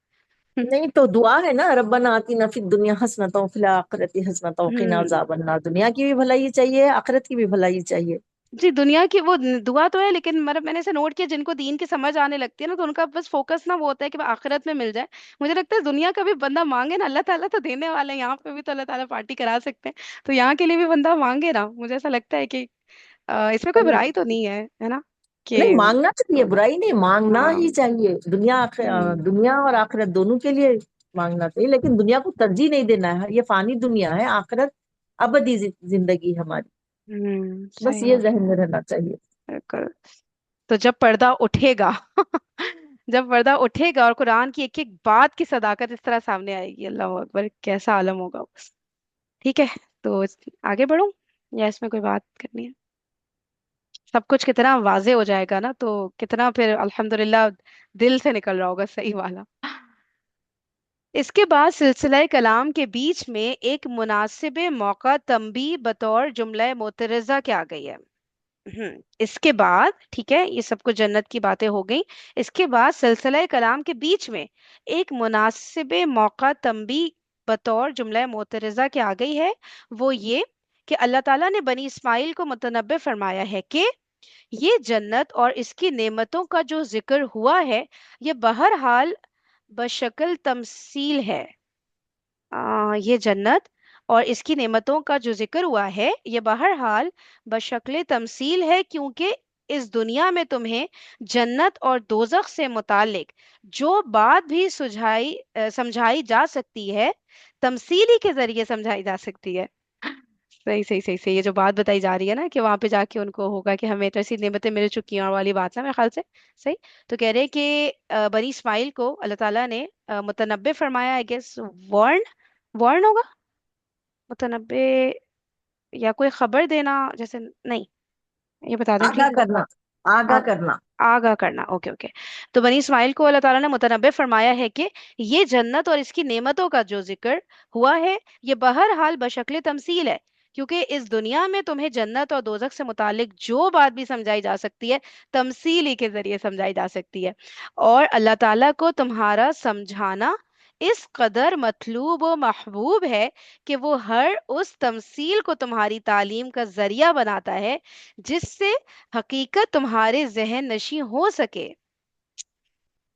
نہیں تو دعا ہے نا، ربنا آتنا فی الدنیا حسنۃ وفی الآخرۃ حسنۃ وقنا ہوں، عذاب النار، دنیا کی بھی بھلائی چاہیے، آخرت کی بھی بھلائی چاہیے۔ جی دنیا کی وہ دعا تو ہے، لیکن مطلب میں نے اسے نوٹ کیا جن کو دین کی سمجھ آنے لگتی ہے نا تو ان کا بس فوکس نا وہ ہوتا ہے کہ آخرت میں مل جائے۔ مجھے لگتا ہے دنیا کا بھی بندہ مانگے نا، اللہ تعالیٰ تو دینے والا ہے، یہاں پہ بھی تو اللہ تعالیٰ پارٹی کرا سکتے ہیں، تو یہاں کے لیے بھی بندہ مانگے نا، مجھے ایسا لگتا ہے کہ اس میں کوئی برائی تو نہیں ہے نا کہ نہیں مانگنا چاہیے، برائی نہیں، مانگنا ہاں، ہی چاہیے، ہم، دنیا اور آخرت دونوں کے لیے مانگنا چاہیے، لیکن دنیا کو ترجیح نہیں دینا ہے، یہ فانی دنیا ہے، آخرت ابدی زندگی ہماری، بس صحیح یہ بات، ذہن میں رہنا چاہیے۔ بالکل۔ تو جب پردہ اٹھے گا جب پردہ اٹھے گا اور قرآن کی ایک ایک بات کی صداقت اس طرح سامنے آئے گی، اللہ اکبر کیسا عالم ہوگا وہ۔ ٹھیک ہے، تو آگے بڑھوں یا اس میں کوئی بات کرنی ہے؟ سب کچھ کتنا واضح ہو جائے گا نا تو کتنا پھر الحمدللہ دل سے نکل رہا ہوگا صحیح والا۔ اس کے بعد سلسلہ کلام کے بیچ میں ایک مناسب موقع تنبیہ بطور جملہ معترضہ کے آ گئی ہے۔ اس کے بعد ٹھیک ہے، یہ سب کچھ جنت کی باتیں ہو گئیں، اس کے بعد سلسلہ کلام کے بیچ میں ایک مناسب موقع تنبیہ بطور جملہ معترضہ کے آ گئی ہے، وہ یہ کہ اللہ تعالیٰ نے بنی اسماعیل کو متنبع فرمایا ہے کہ یہ جنت اور اس کی نعمتوں کا جو ذکر ہوا ہے یہ بہرحال بشکل تمثیل ہے۔ یہ جنت اور اس کی نعمتوں کا جو ذکر ہوا ہے یہ بہرحال بشکل تمثیل ہے، کیونکہ اس دنیا میں تمہیں جنت اور دوزخ سے متعلق جو بات بھی سمجھائی جا سکتی ہے تمثیلی کے ذریعے سمجھائی جا سکتی ہے۔ صحیح صحیح صحیح صحیح، یہ جو بات بتائی جا رہی ہے نا کہ وہاں پہ جا کے ان کو ہوگا کہ ہمیں تو ایسی نعمتیں مل چکی ہیں اور والی بات ہے میرے خیال سے، صحیح۔ تو کہہ رہے ہیں کہ بنی اسماعیل کو اللہ تعالیٰ نے متنبع فرمایا، آئی گیس وارن، وارن ہوگا متنبع، یا کوئی خبر دینا جیسے، نہیں یہ بتا دیں آگاہ پلیز۔ کرنا، آگاہ کرنا۔ آگاہ کرنا، اوکے اوکے۔ تو بنی اسماعیل کو اللہ تعالیٰ نے متنبع فرمایا ہے کہ یہ جنت اور اس کی نعمتوں کا جو ذکر ہوا ہے یہ بہرحال بشکل تمثیل ہے، کیونکہ اس دنیا میں تمہیں جنت اور دوزخ سے متعلق جو بات بھی سمجھائی جا سکتی ہے تمثیلی کے ذریعے سمجھائی جا سکتی ہے، اور اللہ تعالیٰ کو تمہارا سمجھانا اس قدر مطلوب و محبوب ہے کہ وہ ہر اس تمثیل کو تمہاری تعلیم کا ذریعہ بناتا ہے جس سے حقیقت تمہارے ذہن نشیں ہو سکے۔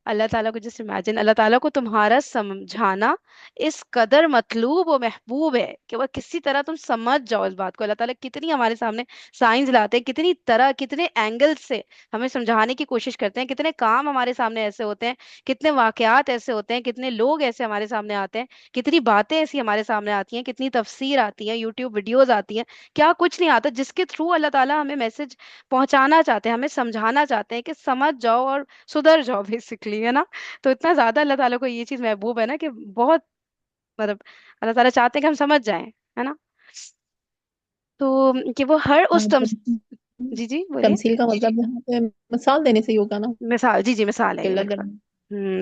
اللہ تعالیٰ کو جس امیجن، اللہ تعالیٰ کو تمہارا سمجھانا اس قدر مطلوب و محبوب ہے کہ وہ کسی طرح تم سمجھ جاؤ اس بات کو۔ اللہ تعالیٰ کتنی ہمارے سامنے سائنس لاتے ہیں، کتنی طرح کتنے اینگل سے ہمیں سمجھانے کی کوشش کرتے ہیں، کتنے کام ہمارے سامنے ایسے ہوتے ہیں، کتنے واقعات ایسے ہوتے ہیں، کتنے لوگ ایسے ہمارے سامنے آتے ہیں، کتنی باتیں ایسی ہمارے سامنے آتی ہیں، کتنی تفسیر آتی ہیں، یوٹیوب ویڈیوز آتی ہیں، کیا کچھ نہیں آتا جس کے تھرو اللہ تعالیٰ ہمیں میسج پہنچانا چاہتے ہیں، ہمیں سمجھانا چاہتے ہیں کہ سمجھ جاؤ اور سدھر جاؤ بیسکلی، ہے نا۔ تو اتنا زیادہ اللہ تعالیٰ کو یہ چیز محبوب ہے نا کہ بہت، مطلب اللہ تعالیٰ چاہتے ہیں کہ ہم سمجھ جائیں، ہے نا۔ تو کہ وہ ہر اس जी जी बोलिए। तमसील का मतलब यहाँ पे मिसाल देने से ही होगा ना, मिसाल, जी जी मिसाल है कि ये अगर मतलब।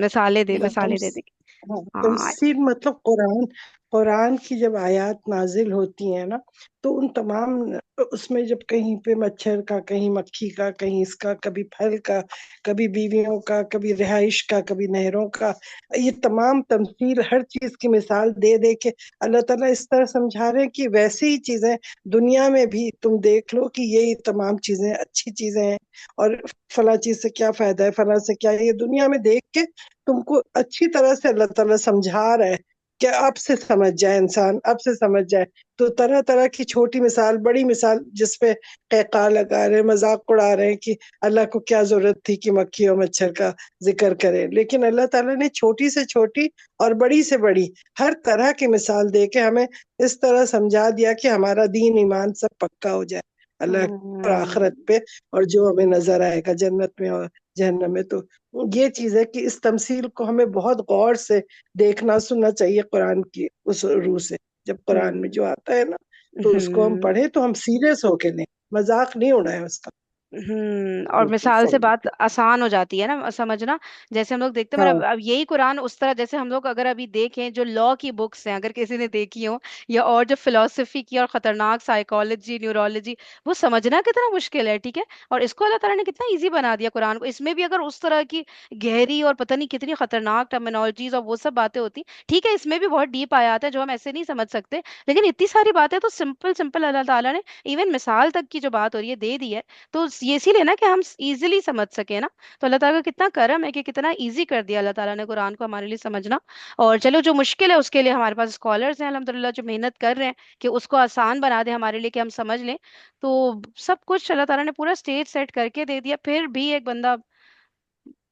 मिसालें दे, हाँ, मिसालें दे देंगे। हाँ, हाँ। तमसील मतलब कुरान। कुरान की जब आयत नाजिल होती है ना, तो उन तमाम, उसमें जब कहीं पे मच्छर का, कहीं मक्खी का, कहीं इसका, कभी फल का, कभी बीवियों का, कभी रिहाइश का, कभी नहरों का, ये तमाम तमसील हर चीज की मिसाल दे दे के अल्लाह ताला इस तरह समझा रहे हैं कि वैसी ही चीजें दुनिया में भी तुम देख लो कि ये तमाम चीजें अच्छी चीजें हैं, और फला चीज से क्या फायदा है, फला से क्या, ये दुनिया में देख के तुमको अच्छी तरह से अल्लाह ताला समझा रहा है कि अब से समझ जाए इंसान, अब से समझ जाए। तो तरह तरह की छोटी मिसाल, बड़ी मिसाल, जिसपे कहका लगा रहे, मजाक उड़ा रहे हैं कि अल्लाह को क्या जरूरत थी कि मक्खी और मच्छर का जिक्र करे, लेकिन अल्लाह ताला ने छोटी से छोटी और बड़ी से बड़ी हर तरह की मिसाल दे के हमें इस तरह समझा दिया कि हमारा दीन ईमान सब पक्का हो जाए अल्लाह और आखिरत हम्म। पे, और जो हमें नजर आएगा जन्नत में और जहन्नम में। तो ये चीज है कि इस तमसील को हमें बहुत गौर से देखना सुनना चाहिए कुरान की उस रूह से। जब कुरान में हम्म। जो आता है ना, तो उसको हम हम्म। पढ़े तो हम सीरियस होके लें, मजाक नहीं उड़ाए उसका। और बिल्कुल मिसाल से सही। बात आसान हो जाती है ना समझना। जैसे हम लोग देखते हैं, मतलब हाँ, अब यही कुरान उस तरह, जैसे हम लोग अगर अभी देखें जो लॉ की बुक्स हैं, अगर किसी ने देखी हो, या और जो फिलोसफी की और खतरनाक साइकोलॉजी, न्यूरोलॉजी, वो समझना कितना मुश्किल है, ठीक है। और इसको अल्लाह ताला ने कितना इजी बना दिया कुरान को। इसमें भी अगर उस तरह की गहरी और पता नहीं कितनी खतरनाक टर्मिनोलॉजीज और वो सब बातें होती, ठीक है, इसमें भी बहुत डीप आयात है जो हम ऐसे नहीं समझ सकते, लेकिन इतनी सारी बातें तो सिंपल सिंपल अल्लाह ताला ने इवन मिसाल तक की जो बात हो रही है दे दी है। तो ये इसीलिए ना कि हम इजीली समझ सके ना। तो अल्लाह ताला का कितना करम है कि कितना इजी कर दिया अल्लाह ताला ने कुरान को हमारे लिए समझना। और चलो, जो मुश्किल है उसके लिए हमारे पास स्कॉलर्स हैं अल्हम्दुलिल्लाह, जो मेहनत कर रहे हैं कि उसको आसान बना दे हमारे लिए कि हम समझ लें। तो सब कुछ अल्लाह ताला ने पूरा स्टेज सेट करके दे दिया, फिर भी एक बंदा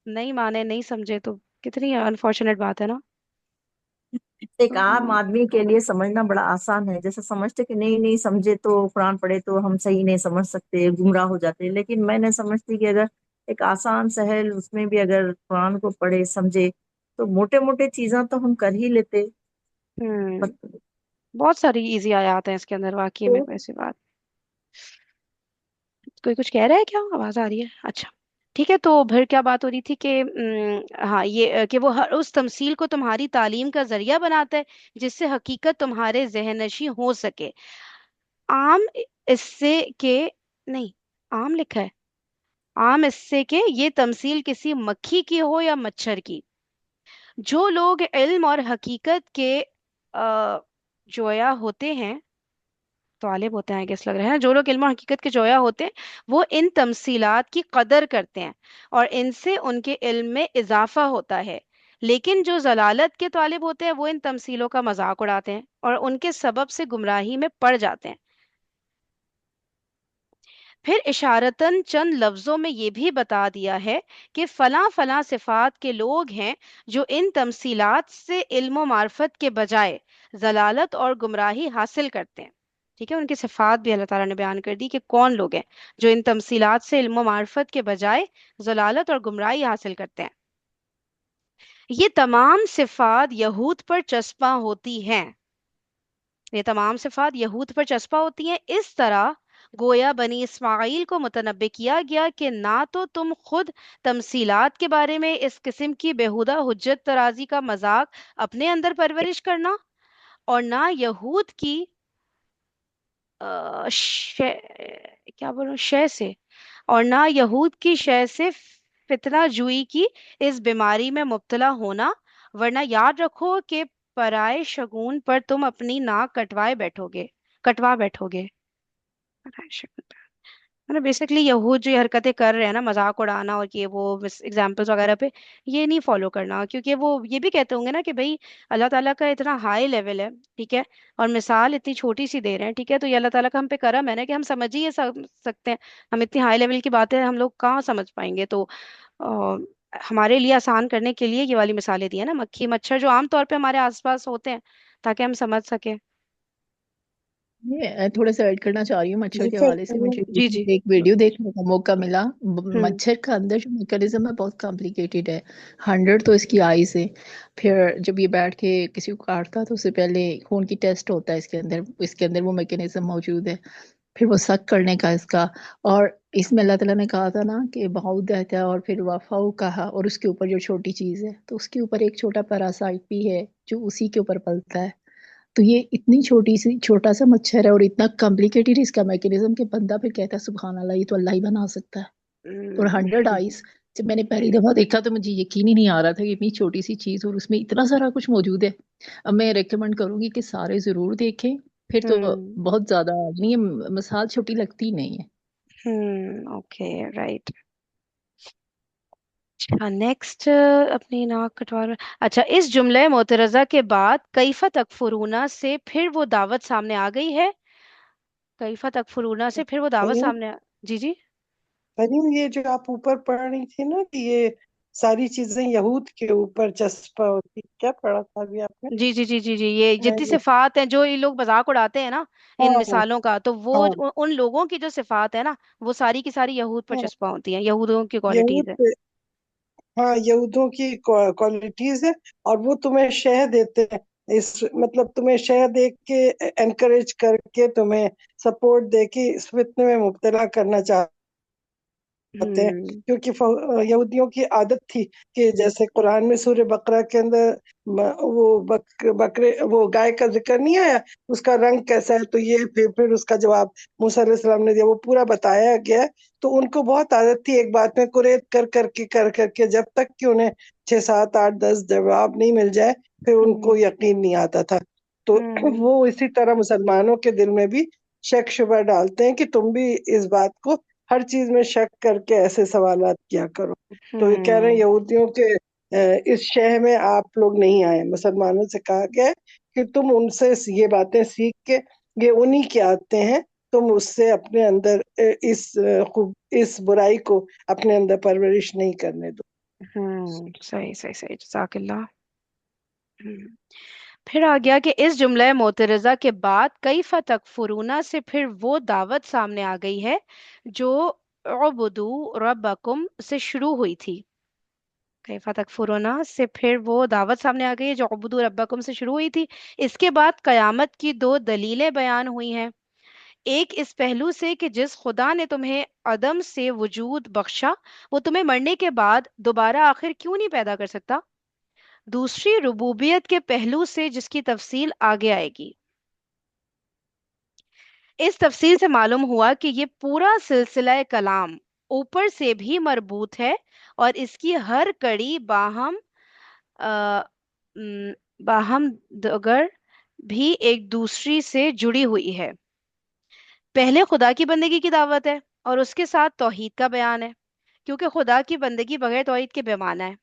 नहीं माने, नहीं समझे, तो कितनी अनफॉर्चुनेट बात है ना। एक आम आदमी के लिए समझना बड़ा आसान है, जैसे समझते कि नहीं नहीं समझे तो कुरान पढ़े तो हम सही नहीं समझ सकते, गुमराह हो जाते हैं, लेकिन मैं नहीं समझती कि अगर एक आसान सहल उसमें भी अगर कुरान को पढ़े समझे तो मोटे मोटे चीजें तो हम कर ही लेते। हम्म। बट बहुत सारी इजी आयात हैं इसके अंदर वाकई में, तो ऐसी बात। कोई कुछ कह रहा है क्या? आवाज आ रही है? अच्छा। ठीक है, तो फिर क्या बात हो रही थी कि हाँ, ये कि वो हर उस तमसील को तुम्हारी तालीम का जरिया बनाता है जिससे हकीकत तुम्हारे जहनशी हो सके। आम इससे के, नहीं, आम लिखा है। आम इससे के ये तमसील किसी मक्खी की हो या मच्छर की, जो लोग इल्म और हकीकत के जोया होते हैं, तालिब होते हैं, गेस लग रहा है, जो लोग इल्म और हकीकत के जोया होते हैं, वो इन तमसीलात की कदर करते हैं और इनसे उनके इल्म में इजाफा होता है। लेकिन जो जलालत के तालिब होते हैं वो इन तमसीलों का मजाक उड़ाते हैं और उनके सबब से गुमराही में पड़ जाते हैं। फिर इशारतन चंद लफ्जों में ये भी बता दिया है कि फला फला सिफात के लोग हैं जो इन तमसीलात से इल्म मार्फत के बजाय जलालत और गुमराही हासिल करते हैं। ठीक है, उनकी सिफात भी अल्लाह ताला ने बयान कर दी कि कौन लोग हैं जो इन तमसीलात से इल्म मार्फत के बजाय जलालत और गुमराही हासिल करते हैं। ये तमाम सिफात यहूद पर चस्पा होती हैं। ये तमाम सिफात यहूद पर चस्पा होती हैं, इस तरह गोया बनी इस्माइल को मुतनब्बे किया गया कि ना तो तुम खुद तमसीलात के बारे में इस किस्म की बेहुदा हुज्जत तराजी का मजाक अपने अंदर परवरिश करना, और ना यहूद की क्या बोलूं, शय से, और ना यहूद की शय से फितना जुई की इस बीमारी में मुब्तला होना, वरना याद रखो कि पराए शगुन पर तुम अपनी नाक कटवा बैठोगे। पराए शगुन, मतलब बेसिकली यहूद जो ये हरकतें कर रहे हैं ना, मजाक उड़ाना और ये वो एग्जाम्पल्स वगैरह पे, ये नहीं फॉलो करना, क्योंकि वो ये भी कहते होंगे ना कि भाई अल्लाह ताला का इतना हाई लेवल है, ठीक है, और मिसाल इतनी छोटी सी दे रहे हैं, ठीक है, तो ये अल्लाह ताला का हम पे करम है ना कि हम समझ ही ये सकते हैं। हम इतनी हाई लेवल की बातें हम लोग कहाँ समझ पाएंगे। तो अ, हमारे लिए आसान करने के लिए ये वाली मिसालें दी है ना, मक्खी मच्छर जो आमतौर पे हमारे आसपास होते हैं, ताकि हम समझ सके। ये थोड़ा सा ऐड करना चाह रही हूँ मच्छर जी के फिर हवाले से। मुझे जी जी। एक वीडियो देखने का मौका मिला। हम्म। मच्छर का अंदर जो मैकेनिज्म है बहुत कॉम्प्लिकेटेड है। 100 तो इसकी आईज है। फिर जब ये बैठ के किसी को काटता है तो उससे पहले खून की टेस्ट होता है इसके अंदर वो मैकेनिज्म मौजूद है। फिर वो सक करने का इसका, और اس میں اللہ تعالیٰ نے کہا تھا نا کہ بعودت ہے اور پھر وفاؤ کہا، اور اس کے اوپر جو چھوٹی چیز ہے تو اس کے اوپر ایک چھوٹا پیراسائٹ بھی ہے جو اسی کے اوپر پلتا ہے. تو یہ اتنی چھوٹی سی چھوٹا سا مچھر ہے اور اتنا کمپلیکیٹڈ اس کا میکینزم کہ بندہ پھر کہتا ہے سبحان اللہ، یہ تو اللہ ہی بنا سکتا ہے. اور 100 آئیز، جب میں نے پہلی دفعہ دیکھا تو مجھے یقین ہی نہیں آ رہا تھا کہ اتنی چھوٹی سی چیز اور اس میں اتنا سارا کچھ موجود ہے. اب میں ریکمینڈ کروں گی کہ سارے ضرور دیکھیں، پھر تو بہت زیادہ نہیں، یہ مثال چھوٹی لگتی نہیں ہے. Okay right. اچھا نیکسٹ اپنی ناک کٹوا رہا. اچھا اس جملہ معترضہ کے بعد کیف تکفرون سے پھر وہ دعوت سامنے آ گئی ہے. کیف تکفرون سے پھر وہ دعوت فریم سامنے جی جی فریم یہ جو آپ اوپر پڑھ رہی تھی نا کہ یہ ساری چیزیں یہود کے اوپر چسپا ہوتی، کیا پڑھا تھا ابھی آپ جی جی جی جی جی یہ نے؟ جتنی صفات ہیں جو یہ لوگ مذاق اڑاتے ہیں نا ان ہاں مثالوں کا، تو وہ ہاں ان لوگوں کی جو صفات ہے نا وہ ساری کی ساری یہود پر ہاں چسپاں ہوتی ہیں، یہودوں کی یہود کوالٹیز ہے. پہ، ہاں یہودوں کی کوالٹیز ہے، اور وہ تمہیں شہ دیتے ہیں، اس مطلب تمہیں شہ دے کے انکریج کر کے تمہیں سپورٹ دے کے اس فتنے میں مبتلا کرنا چاہتے ہیں، ہوں کیونکہ یہودیوں کی عادت تھی کہ جیسے قرآن میں سورہ بقرہ کے اندر وہ بکرے وہ گائے کا ذکر نہیں آیا، اس کا رنگ کیسا ہے، تو یہ پھر اس کا جواب موسیٰ علیہ السلام نے دیا، وہ پورا بتایا گیا ہے. تو ان کو بہت عادت تھی ایک بات میں قریت کر کے جب تک کہ انہیں 6 7 8 10 جواب نہیں مل جائے پھر ان ہوں کو یقین نہیں آتا تھا. تو ہوں وہ اسی طرح مسلمانوں کے دل میں بھی شک شبہ ڈالتے ہیں کہ تم بھی اس بات کو ہر چیز میں شک کر کے ایسے سوالات کیا کرو. تو یہ کہہ رہے ہیں ہوں یہودیوں کے اس شہ میں آپ لوگ نہیں آئے، مسلمانوں سے کہا گیا ہے کہ تم ان سے یہ باتیں سیکھ کے، یہ انہی کے آتے ہیں، تم اس سے اپنے اندر اس برائی کو اپنے اندر پرورش نہیں کرنے دو. صحیح صحیح صحیح جزاک اللہ. ہوں. پھر آ گیا کہ اس جملہ معترضہ کے بعد کیف تکفرون سے پھر وہ دعوت سامنے آ گئی ہے جو عبدو ربکم سے شروع ہوئی تھی. کیف تکفرون سے پھر وہ دعوت سامنے آ گئی ہے جو عبدو ربکم سے شروع ہوئی تھی. اس کے بعد قیامت کی دو دلیلیں بیان ہوئی ہیں. ایک اس پہلو سے کہ جس خدا نے تمہیں عدم سے وجود بخشا وہ تمہیں مرنے کے بعد دوبارہ آخر کیوں نہیں پیدا کر سکتا. دوسری ربوبیت کے پہلو سے جس کی تفصیل آگے آئے گی. اس تفصیل سے معلوم ہوا کہ یہ پورا سلسلہ کلام اوپر سے بھی مربوط ہے اور اس کی ہر کڑی آ، م، باہم دگر بھی ایک دوسری سے جڑی ہوئی ہے. پہلے خدا کی بندگی کی دعوت ہے اور اس کے ساتھ توحید کا بیان ہے کیونکہ خدا کی بندگی بغیر توحید کے بے معنی ہے.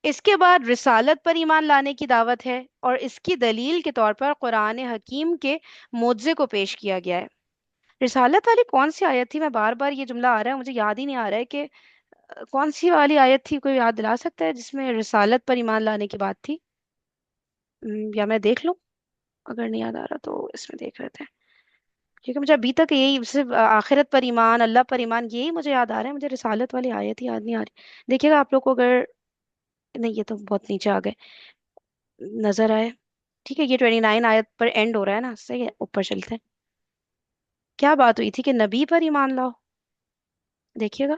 اس کے بعد رسالت پر ایمان لانے کی دعوت ہے اور اس کی دلیل کے طور پر قرآن حکیم کے معجزے کو پیش کیا گیا ہے. رسالت والی کون سی آیت تھی؟ میں بار بار یہ جملہ آ رہا ہے مجھے یاد ہی نہیں آ رہا ہے کہ کون سی والی آیت تھی، کوئی یاد دلا سکتا ہے جس میں رسالت پر ایمان لانے کی بات تھی؟ یا میں دیکھ لوں، اگر نہیں یاد آ رہا تو اس میں دیکھ رہے تھے کیونکہ مجھے ابھی تک یہی صرف آخرت پر ایمان، اللہ پر ایمان، یہی مجھے یاد آ رہا ہے. مجھے رسالت والی آیت ہی یاد نہیں آ رہی. دیکھیے گا آپ لوگ کو اگر نہیں، یہ تو بہت نیچے آ گئے نظر آئے. ٹھیک ہے یہ 29 آیت پر اینڈ ہو رہا ہے نا، صحیح ہے اوپر چلتے ہیں. کیا بات ہوئی تھی کہ نبی پر ایمان لاؤ؟ دیکھیے گا.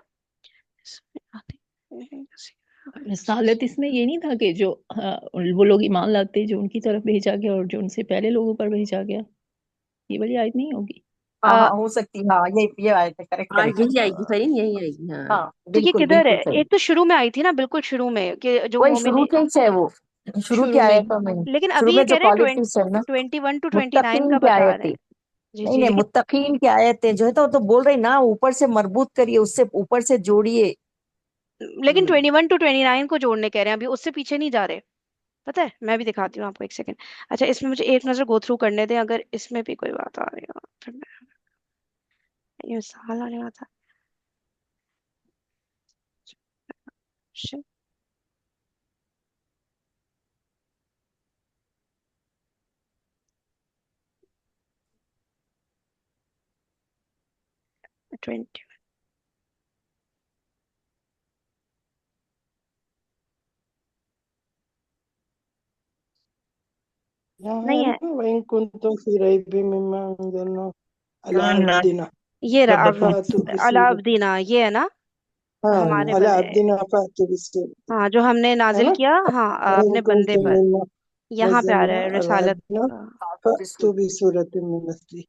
رسالت اس میں یہ نہیں تھا کہ جو وہ لوگ ایمان لاتے جو ان کی طرف بھیجا گیا اور جو ان سے پہلے لوگوں پر بھیجا گیا، یہ والی آیت نہیں ہوگی؟ ہاں ہاں ہو سکتی، ہاں یہ آئے تھے، کریکٹ ہاں کریکٹ. یہی آئے گی فرین، یہی آئے گی. ہاں ہاں تو یہ بالکل کدھر ہے؟ بالکل صحیح. ایک تو شروع میں آئی تھی نا، بالکل شروع میں کہ جو وہی مومن شروع کے ہی ہے وہ، شروع کی شروع میں. آیتوں میں، لیکن شروع ابھی میں یہ جو کہہ رہے ہیں کوالٹیز ہے نا 21 to 29 متقین کا کی بتا رہے آیتیں. ہیں. جی نہیں جی نہیں، لیکن متقین کی آیتیں جو ہے تو بول رہی نا اوپر سے مربوط کریے، اس سے اوپر سے جوڑیے. 21 to 29 کو جوڑنے کہہ رہے ہیں، ابھی اس سے پیچھے نہیں جا رہے. پتہ ہے میں بھی دکھاتی ہوں آپ کو ایک سیکنڈ. اچھا اس میں مجھے ایک نظر گو تھرو کرنے دیں، اگر اس میں بھی کوئی بات آ رہی ہو پھر یہ سوال آنے والا تھا. Shit. Twenty. یہاں ہے نہیں ہے. نا وَإِن كُنتُمْ فِي رَيْبٍ مِّمَّا أَنزَلْنَا عَلَىٰ نہ عَبْدِنَا. ये रहा वफ़ातु बिसूरत, अलाउद्दीना, ये है ना हमारे हाँ, अला बंदे। अब्दिना फ़ातु बिसूरत, हाँ, जो हमने है नाजिल ना? किया, हाँ वइन अपने बंदे कुंतुम पर। मिम्मा यहाँ पे आ रहा नज़्ज़लना है अला रिसालत अब्दिना का। फ़अतु बिसूरतिन मिन मिस्लिही,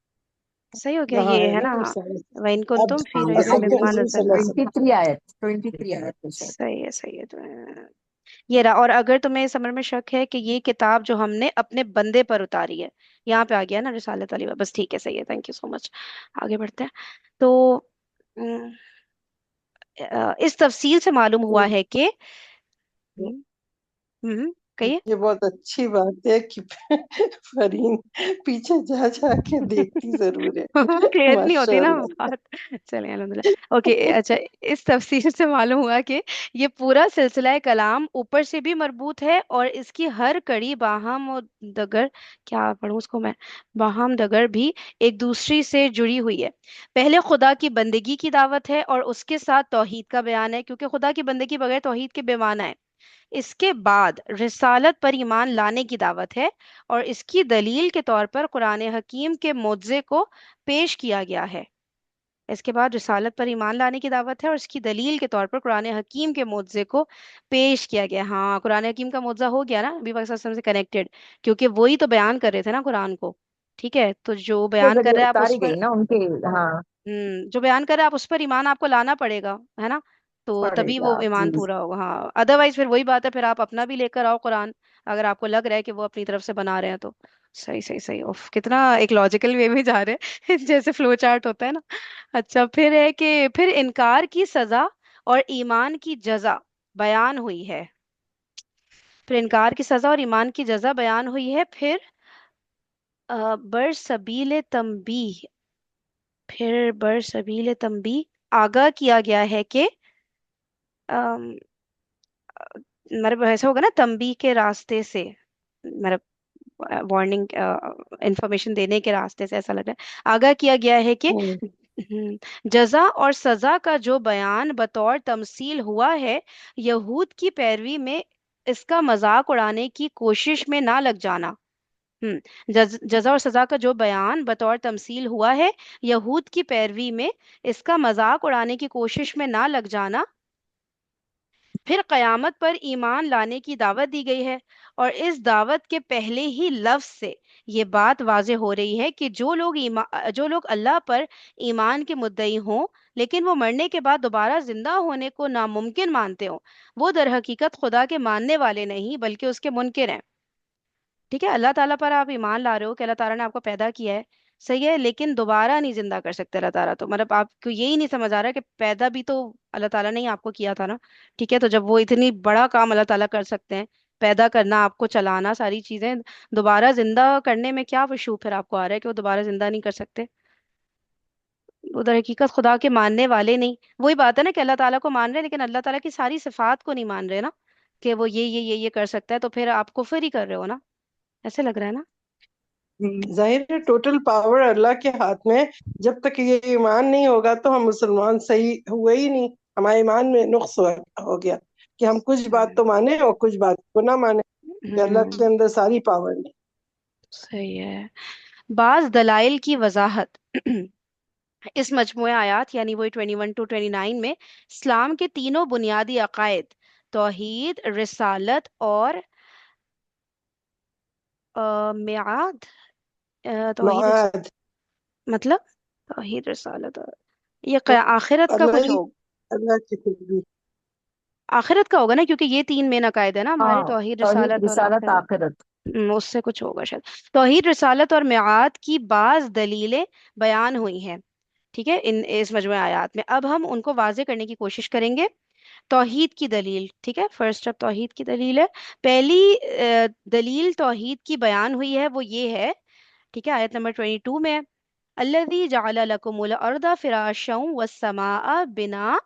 सही हो गया, यहाँ ये है है ना ना। रिसालत। वइन अब कुंतुम फी रैबिम असल में मिम्मा हुज़ूर सल्लल्लाहु नज़्ज़लना। अलैहि वसल्लम 23 आयत, 23 आयत है शायद। सही है, सही है। तो ये रहा। और अगर तुम्हें समझ में शक है कि ये किताब जो हमने अपने बंदे पर उतारी है, यहाँ पे आ गया ना रिसालत वाली बात, बस ठीक है, सही है, थैंक यू सो मच। आगे बढ़ते हैं। तो अम, इस तफसील से मालूम हुआ है कि कहिए। ये बहुत अच्छी बात है कि फरीन पीछे जा जा के देखती जरूर है। क्लियर नहीं होती ना माशाल्लाह। बात। चलिए अल्हम्दुलिल्लाह, ओके। अच्छा, इस तफसीर से मालूम हुआ कि ये पूरा सिलसिला कलाम ऊपर से भी मरबूत है और इसकी हर कड़ी बाहम और दगर, क्या पढ़ूं उसको मैं, बाहम दगर भी एक दूसरी से जुड़ी हुई है। पहले खुदा की बंदगी की दावत है और उसके साथ तौहीद का बयान है, क्योंकि खुदा की बंदगी बगैर तौहीद के बेमाना है। इसके बाद रिसालत पर ईमान लाने की दावत है और इसकी दलील के तौर पर कुरान हकीम के मुअज्जे को पेश किया गया है। इसके बाद रिसालत पर ईमान लाने की दावत है और इसकी दलील के तौर पर कुरान हकीम के मुअज्जे को पेश किया गया। हाँ, कुरान हकीम का मुअज्जा हो गया ना नबी पाक सल्लल्लाहु अलैहि वसल्लम से कनेक्टेड, क्योंकि वही तो बयान कर रहे थे ना कुरान को। ठीक है, तो जो के बयान कर जरिए रहे हैं आप उस उतारी पर, गई ना उनके। हाँ, जो बयान कर रहा है आप उस पर ईमान आपको लाना पड़ेगा, है ना। तो तभी पड़ेगा वो ईमान जी। पूरा होगा। हाँ, अदरवाइज फिर वही बात है, फिर आप अपना भी लेकर आओ कुरान, अगर आपको लग रहा है कि वो अपनी तरफ से बना रहे हैं तो। सही सही सही, उफ कितना एक लॉजिकल वे में जा रहे हैं जैसे फ्लो चार्ट होता है ना। अच्छा, फिर है कि फिर इनकार की सजा और ईमान की जजा बयान हुई है। फिर इनकार की सजा और ईमान की जजा बयान हुई है। फिर बरसबील तंबीह, फिर बरसबील तंबीह आगाह किया गया है कि अम, मतलब ऐसा होगा ना, तंबीह के रास्ते से, मतलब वार्निंग इंफॉर्मेशन देने के रास्ते से, ऐसा लग रहा है आगाह किया गया है कि हम्म, जजा और सजा का जो बयान बतौर तमसील हुआ है, यहूद की पैरवी में इसका मजाक उड़ाने की कोशिश में ना लग जाना। जजा और सजा का जो बयान बतौर तमसील हुआ है, यहूद की पैरवी में इसका मजाक उड़ाने की कोशिश में ना लग जाना। फिर कयामत पर ईमान लाने की दावत दी गई है और इस दावत के पहले ही लफ्ज से ये बात वाज़ेह हो रही है कि जो लोग अल्लाह पर ईमान के मुद्दई हों लेकिन वो मरने के बाद दोबारा जिंदा होने को नामुमकिन मानते हों, वो दर हकीकत खुदा के मानने वाले नहीं बल्कि उसके मुनकिर हैं। ठीक है, अल्लाह ताला पर आप ईमान ला रहे हो कि अल्लाह ताला ने आपको पैदा किया है, सही है, लेकिन दोबारा नहीं जिंदा कर सकते अल्लाह ताला। तो मतलब आपको यही नहीं समझ आ रहा कि पैदा भी तो अल्लाह ताला ने ही आपको किया था ना। ठीक है, तो जब वो इतनी बड़ा काम अल्लाह ताला कर सकते हैं, पैदा करना, आपको चलाना, सारी चीजें, दोबारा जिंदा करने में क्या वशू फिर आपको आ रहा है कि वो दोबारा जिंदा नहीं कर सकते। उधर हकीकत खुदा के मानने वाले नहीं, वही बात है ना कि अल्लाह ताला को मान रहे हैं लेकिन अल्लाह ताला की सारी सिफात को नहीं मान रहे ना, कि वो ये कर सकता है, तो फिर आप कुफर ही कर रहे हो ना, ऐसे लग रहा है ना। जी जाहिर है टोटल पावर अल्लाह के हाथ में है। जब तक ये ईमान नहीं होगा तो हम मुसलमान सही हुए ही नहीं। हमारे ईमान में नुक्स हो गया कि हम कुछ बात तो माने और कुछ बात को ना माने, कि अल्लाह के हम्म अंदर सारी पावर नहीं। सही है। बाज दलाइल की वजाहत इस मजमूए आयात यानी वही 21 to 29 में इस्लाम के तीनों बुनियादी अकायद, तौहीद, रिसालत और मियाद, तौहीद मुआद, मतलब तौहीद, रिसालत और तो आखिरत का अल्लाह कुछ ही, हो, अल्लाह की खुदी। आखिरत का होगा ना, क्योंकि ये तीन मेन अकायद है ना हमारे, हाँ, तौहीद, तौहीद रिसालत और रिसालत आखिरत। आखिरत। उससे कुछ होगा शायद। तौहीद, रिसालत और मिआद की बाज दलीलें बयान हुई हैं, ठीक है, इस मजमूए आयात में। अब हम उनको वाजे करने की कोशिश करेंगे। तौहीद की दलील, ठीक है, फर्स्ट अब तौहीद की दलील है। पहली दलील तौहीद की बयान हुई है वो ये है, ठीक है, आयत नंबर 22 में है, अल्लज़ी जअल लकुमुल अर्दा फिराशं वस्समाअ बिना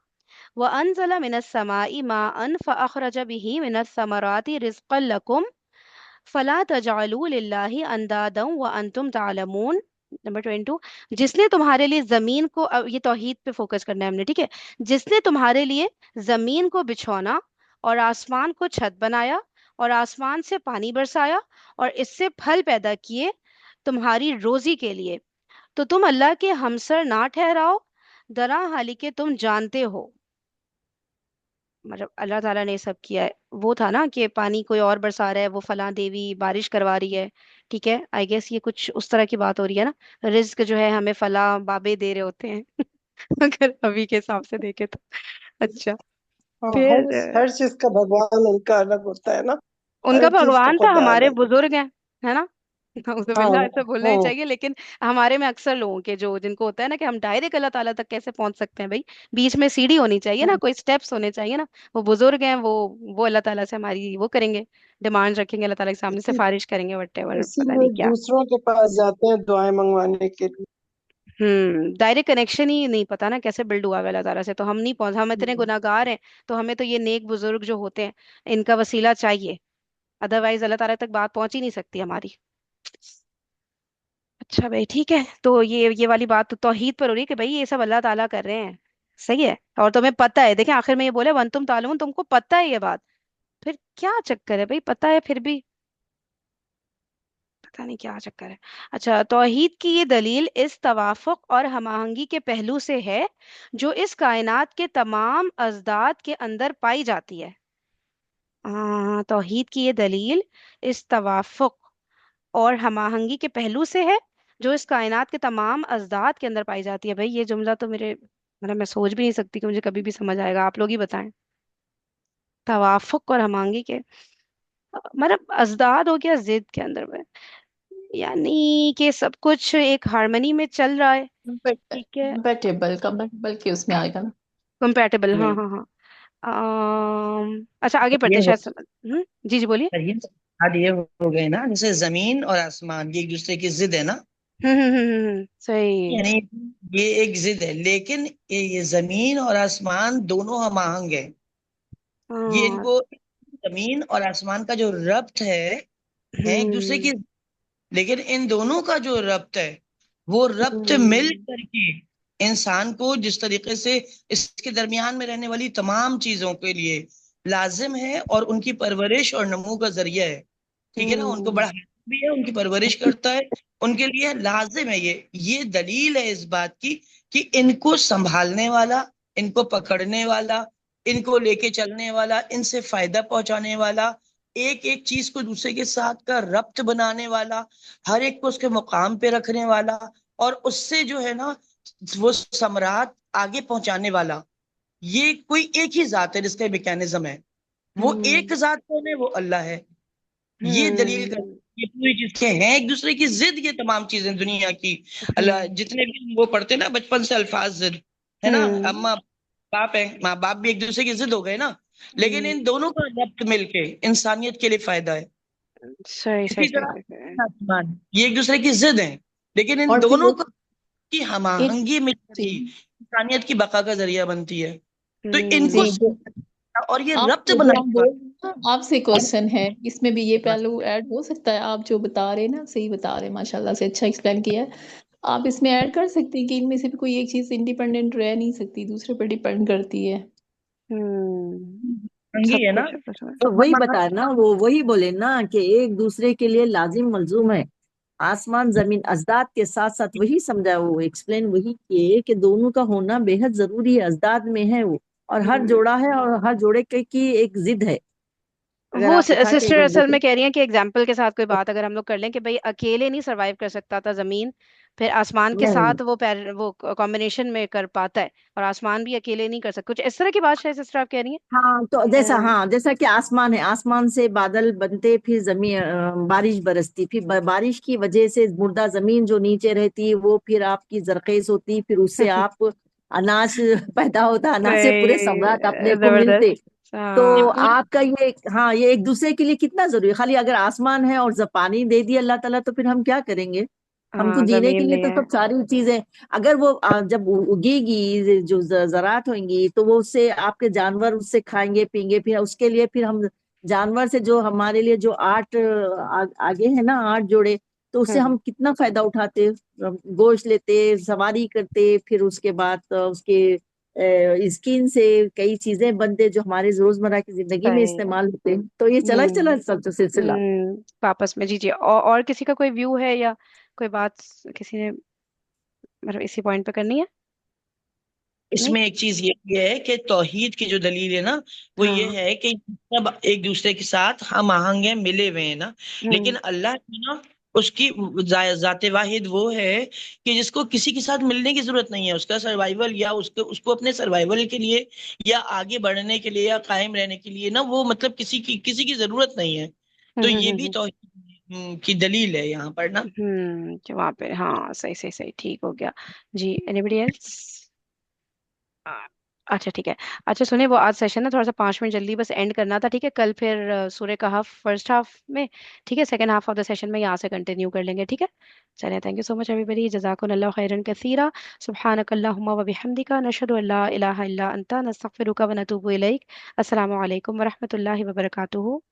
व अनज़ल मिनस समाई माअन फ़अख़रज बिही मिनस समराति रिज़्क़न लकुम फला तजालू लिल्लाहि अंदादम व अंतुम तालमून। नंबर 22, जिसने तुम्हारे लिए जमीन को, अब ये तौहीद पे फोकस करना है हमने, ठीक है, जिसने तुम्हारे लिए जमीन को बिछौना और आसमान को छत बनाया और आसमान से पानी बरसाया और इससे फल पैदा किए तुम्हारी रोजी के लिए, तो तुम अल्लाह के हमसर ना ठहराओ, दरा हाली के तुम जानते हो। मतलब अल्लाह ताला ने सब किया है। वो था ना कि पानी कोई और बरसा रहा है, वो फलां देवी बारिश करवा रही है। ठीक है, आई गेस ये कुछ उस तरह की बात हो रही है ना। रिज्क जो है हमें फलां बाबे दे रहे होते हैं अगर अभी के हिसाब से देखे तो। अच्छा। हाँ, फिर हर चीज का भगवान उनका अलग होता है ना, उनका हर चीज का भगवान था, खुदा हमारे अलग है। बुजुर्ग हैं, है ना। हाँ बिल्ला ऐसा बोलना ही हाँ। चाहिए, लेकिन हमारे में अक्सर लोगों के जो जिनको होता है ना कि हम डायरेक्ट अल्लाह ताला तक कैसे पहुंच सकते हैं भाई, बीच में सीढ़ी होनी चाहिए ना, कोई स्टेप्स होने चाहिए ना। वो बुजुर्ग हैं, वो अल्लाह ताला से हमारी वो करेंगे, डिमांड रखेंगे अल्लाह ताला के सामने, इसी सिफारिश करेंगे, वटेवर पता इसीलिए नहीं क्या। दूसरों के पास जाते हैं दुआएं मंगवाने के लिए। डायरेक्ट कनेक्शन ही नहीं पता ना कैसे बिल्ड हुआ है अल्लाह ताला से, तो हम नहीं पहुंच, हम इतने हम्म। गुनाहगार हैं। तो हमें तो ये नेक बुजुर्ग जो होते हैं, इनका वसीला चाहिए, अदरवाइज अल्लाह ताला तक बात पहुंच ही नहीं सकती हमारी। अच्छा भाई, ठीक है, तो ये वाली बात तो तौहीद पर हो रही है कि भाई ये सब अल्लाह ताला कर रहे हैं, सही है। और तुम्हें पता है, देखें आखिर में ये बोले वन तुम तालून, तुमको पता है ये बात, फिर क्या चक्कर है भाई, पता है फिर भी पता नहीं क्या चक्कर है। अच्छा, तौहीद की ये दलील इस तवाफुक और हमाहंगी के पहलू से है जो इस कायनात के तमाम अजदाद के अंदर पाई जाती है। तौहीद की ये दलील इस तवाफुक और हमाहंगी के पहलू से है जो इस कायनात के तमाम अजदाद के अंदर पाई जाती है। भाई ये जुमला तो मेरे मतलब मैं सोच भी नहीं सकती कि मुझे कभी भी समझ आएगा, आप लोग ही बताएं। तवाफुक और हमाहंगी के मतलब अजदाद हो गया जिद के अंदर में, यानी कि सब कुछ एक हार्मनी में चल रहा है। ठीक है, कंपेटेबल कंपेटेबल के उसमें आएगा ना। कंपैटिबल, हाँ नहीं, हाँ हाँ। अच्छा आगे पढ़ते ये हैं, हो शायद समझ। जी जी बोलिए। ये आज ये हो गए ना, जैसे जमीन और आसमान ये एक दूसरे की जिद है ना। सही। यानी ये एक जिद है, लेकिन ये जमीन और आसमान दोनों हम आहंग है। ये हाँ। इनको, जमीन और आसमान का जो रब्त है एक दूसरे की, हम्म लेकिन इन दोनों का जो रब्त है वो रब्त मिल हम्म करके इंसान को जिस तरीके से इसके दरमियान में रहने वाली तमाम चीजों के लिए लाजिम है और उनकी परवरिश और नमू का जरिया है। ठीक है ना, उनको हम्म बड़ा भी है, उनकी परवरिश करता है, उनके लिए लाजिम है। ये दलील है इस बात की कि इनको संभालने वाला, इनको पकड़ने वाला, इनको लेके चलने वाला, इनसे फायदा पहुंचाने वाला, एक एक चीज को दूसरे के साथ का रब्त बनाने वाला, हर एक को उसके मुकाम पे रखने वाला, और उससे जो है ना वो सम्राट आगे पहुंचाने वाला, ये कोई एक ही जात है जिसका मैकेनिज्म है। वो हम्म एक जात कौन है? वो अल्लाह है। ये दलील कर, हम्म ये पूरी चीज के हैं एक दूसरे की जिद, ये तमाम चीजें दुनिया की। अल्लाह हम्म जितने भी वो पढ़ते ना बचपन से अल्फाज, जिद है ना, हम्म अम्मा बाप है, माँ बाप भी एक दूसरे की जिद हो गए ना, लेकिन हम्म, इन दोनों का रब्त मिलके इंसानियत के लिए फायदा है। सही सही इसी सही तरह सही सही। आसमान, ये एक दूसरे की जिद है, लेकिन इन और फिर दोनों की एक हमाहंगी मिलकर जी ही इंसानियत की बका का जरिया बनती है। तो इनको जी जो और ये आप रब्त जो आप बनाने बोल वाला, रहे हैं ना, आपसे क्वेश्चन है इसमें भी ये बस पहलू ऐड हो सकता है। आप जो बता रहे हैं ना सही बता रहे हैं, माशाल्लाह से अच्छा एक्सप्लेन किया है। आप इसमें ऐड कर सकते हैं कि इनमें से भी कोई एक चीज इंडिपेंडेंट रह नहीं सकती, दूसरे पर डिपेंड करती है। हमाहंगी सब है ना। कुछ सब कुछ। तो तो वही हम बताया ना, वो वही बोले ना कि एक दूसरे के लिए लाजिम मलजूम है। आसमान जमीन अजदाद के साथ साथ वही समझा, वो एक्सप्लेन वही किए कि दोनों का होना बेहद जरूरी है, अजदाद में है वो। और हर हम्म जोड़ा है और हर जोड़े की एक जिद है। अगर वो आप उठा के सिस्टर एक असल दूसरे में कह रही हैं कि एग्जाम्पल के साथ कोई बात अगर हम लोग कर लें कि भाई अकेले नहीं सरवाइव कर सकता था जमीन, फिर आसमान के नहीं, साथ वो कॉम्बिनेशन में कर पाता है, और आसमान भी अकेले नहीं कर सकता, कुछ इस तरह की बात शायद सिस्टर आप कह रही हाँ तो जैसा, हैं। हाँ जैसा कि आसमान है, आसमान से बादल बनते, फिर जमीन बारिश बरसती, फिर बारिश की वजह से मुर्दा जमीन जो नीचे रहती है वो फिर आपकी जरखेज होती, फिर उससे आप अनाज पैदा होता, अनाज से पूरे सम्राट अपने सही, को जबरदस्त। मिलते। ये तो हाँ। पूरी आपका ये, हाँ ये एक दूसरे के लिए कितना जरूरी है। खाली अगर आसमान है और जब पानी दे दिया अल्लाह ताला तो फिर हम क्या करेंगे? हमको हाँ जीने के जमीन लिए नहीं तो है। सब सारी चीजें, अगर वो जब उगेगी, जो ज़रात होंगी, तो वो उससे आपके जानवर उससे खाएंगे पीएंगे, फिर उसके लिए फिर हम जानवर से जो हमारे लिए जो आगे है ना, 8 जोड़े, तो उससे हम्म हम कितना फायदा उठाते, गोश्त लेते, सवारी करते, फिर उसके बाद उसके स्किन से कई चीजें बनते जो हमारे रोजमर्रा की जिंदगी में सही। इस्तेमाल होते हैं। तो ये चला ही चला हम्म सब जो सिलसिला। आपस में। जी जी, और किसी का कोई व्यू है या कोई बात किसी ने मतलब इसी पॉइंट पे करनी है? नहीं? इसमें एक चीज ये भी है कि तौहीद की जो दलील है ना, वो ये हाँ। है कि सब एक दूसरे के साथ हम आहंग हैं, मिले हुए हैं ना। लेकिन अल्लाह की ना, उसकी जाते वाहिद वो है कि जिसको किसी के साथ मिलने की जरूरत नहीं है, उसका सर्वाइवल या उसको उसको अपने सर्वाइवल के लिए या आगे बढ़ने के लिए या कायम रहने के लिए ना, वो मतलब किसी की जरूरत नहीं है। तो ये भी तौहीद की दलील है यहाँ पर ना। जो वहाँ पे, हाँ सही सही सही, ठीक हो गया जी। Anybody else? अच्छा ठीक है। अच्छा सुने, वो आज सेशन ना थोड़ा सा 5 मिनट जल्दी बस एंड करना था, ठीक है? कल फिर सूर्य का हाफ फर्स्ट हाफ में, ठीक है, second half of the session में यहाँ से कंटिन्यू कर लेंगे, ठीक है? चलिए, thank you so much everybody, जज़ाकुमुल्लाहु खैरन कसीरा, सुब्हानकल्लाहुम्मा व बिहम्दिका, नशहदु अल्ला इलाहा इल्ला अंता, नस्तगफिरुका व नतूबु इलैक। अस्सलामु अलैकुम व रहमतुल्लाहि व बरकातुहू।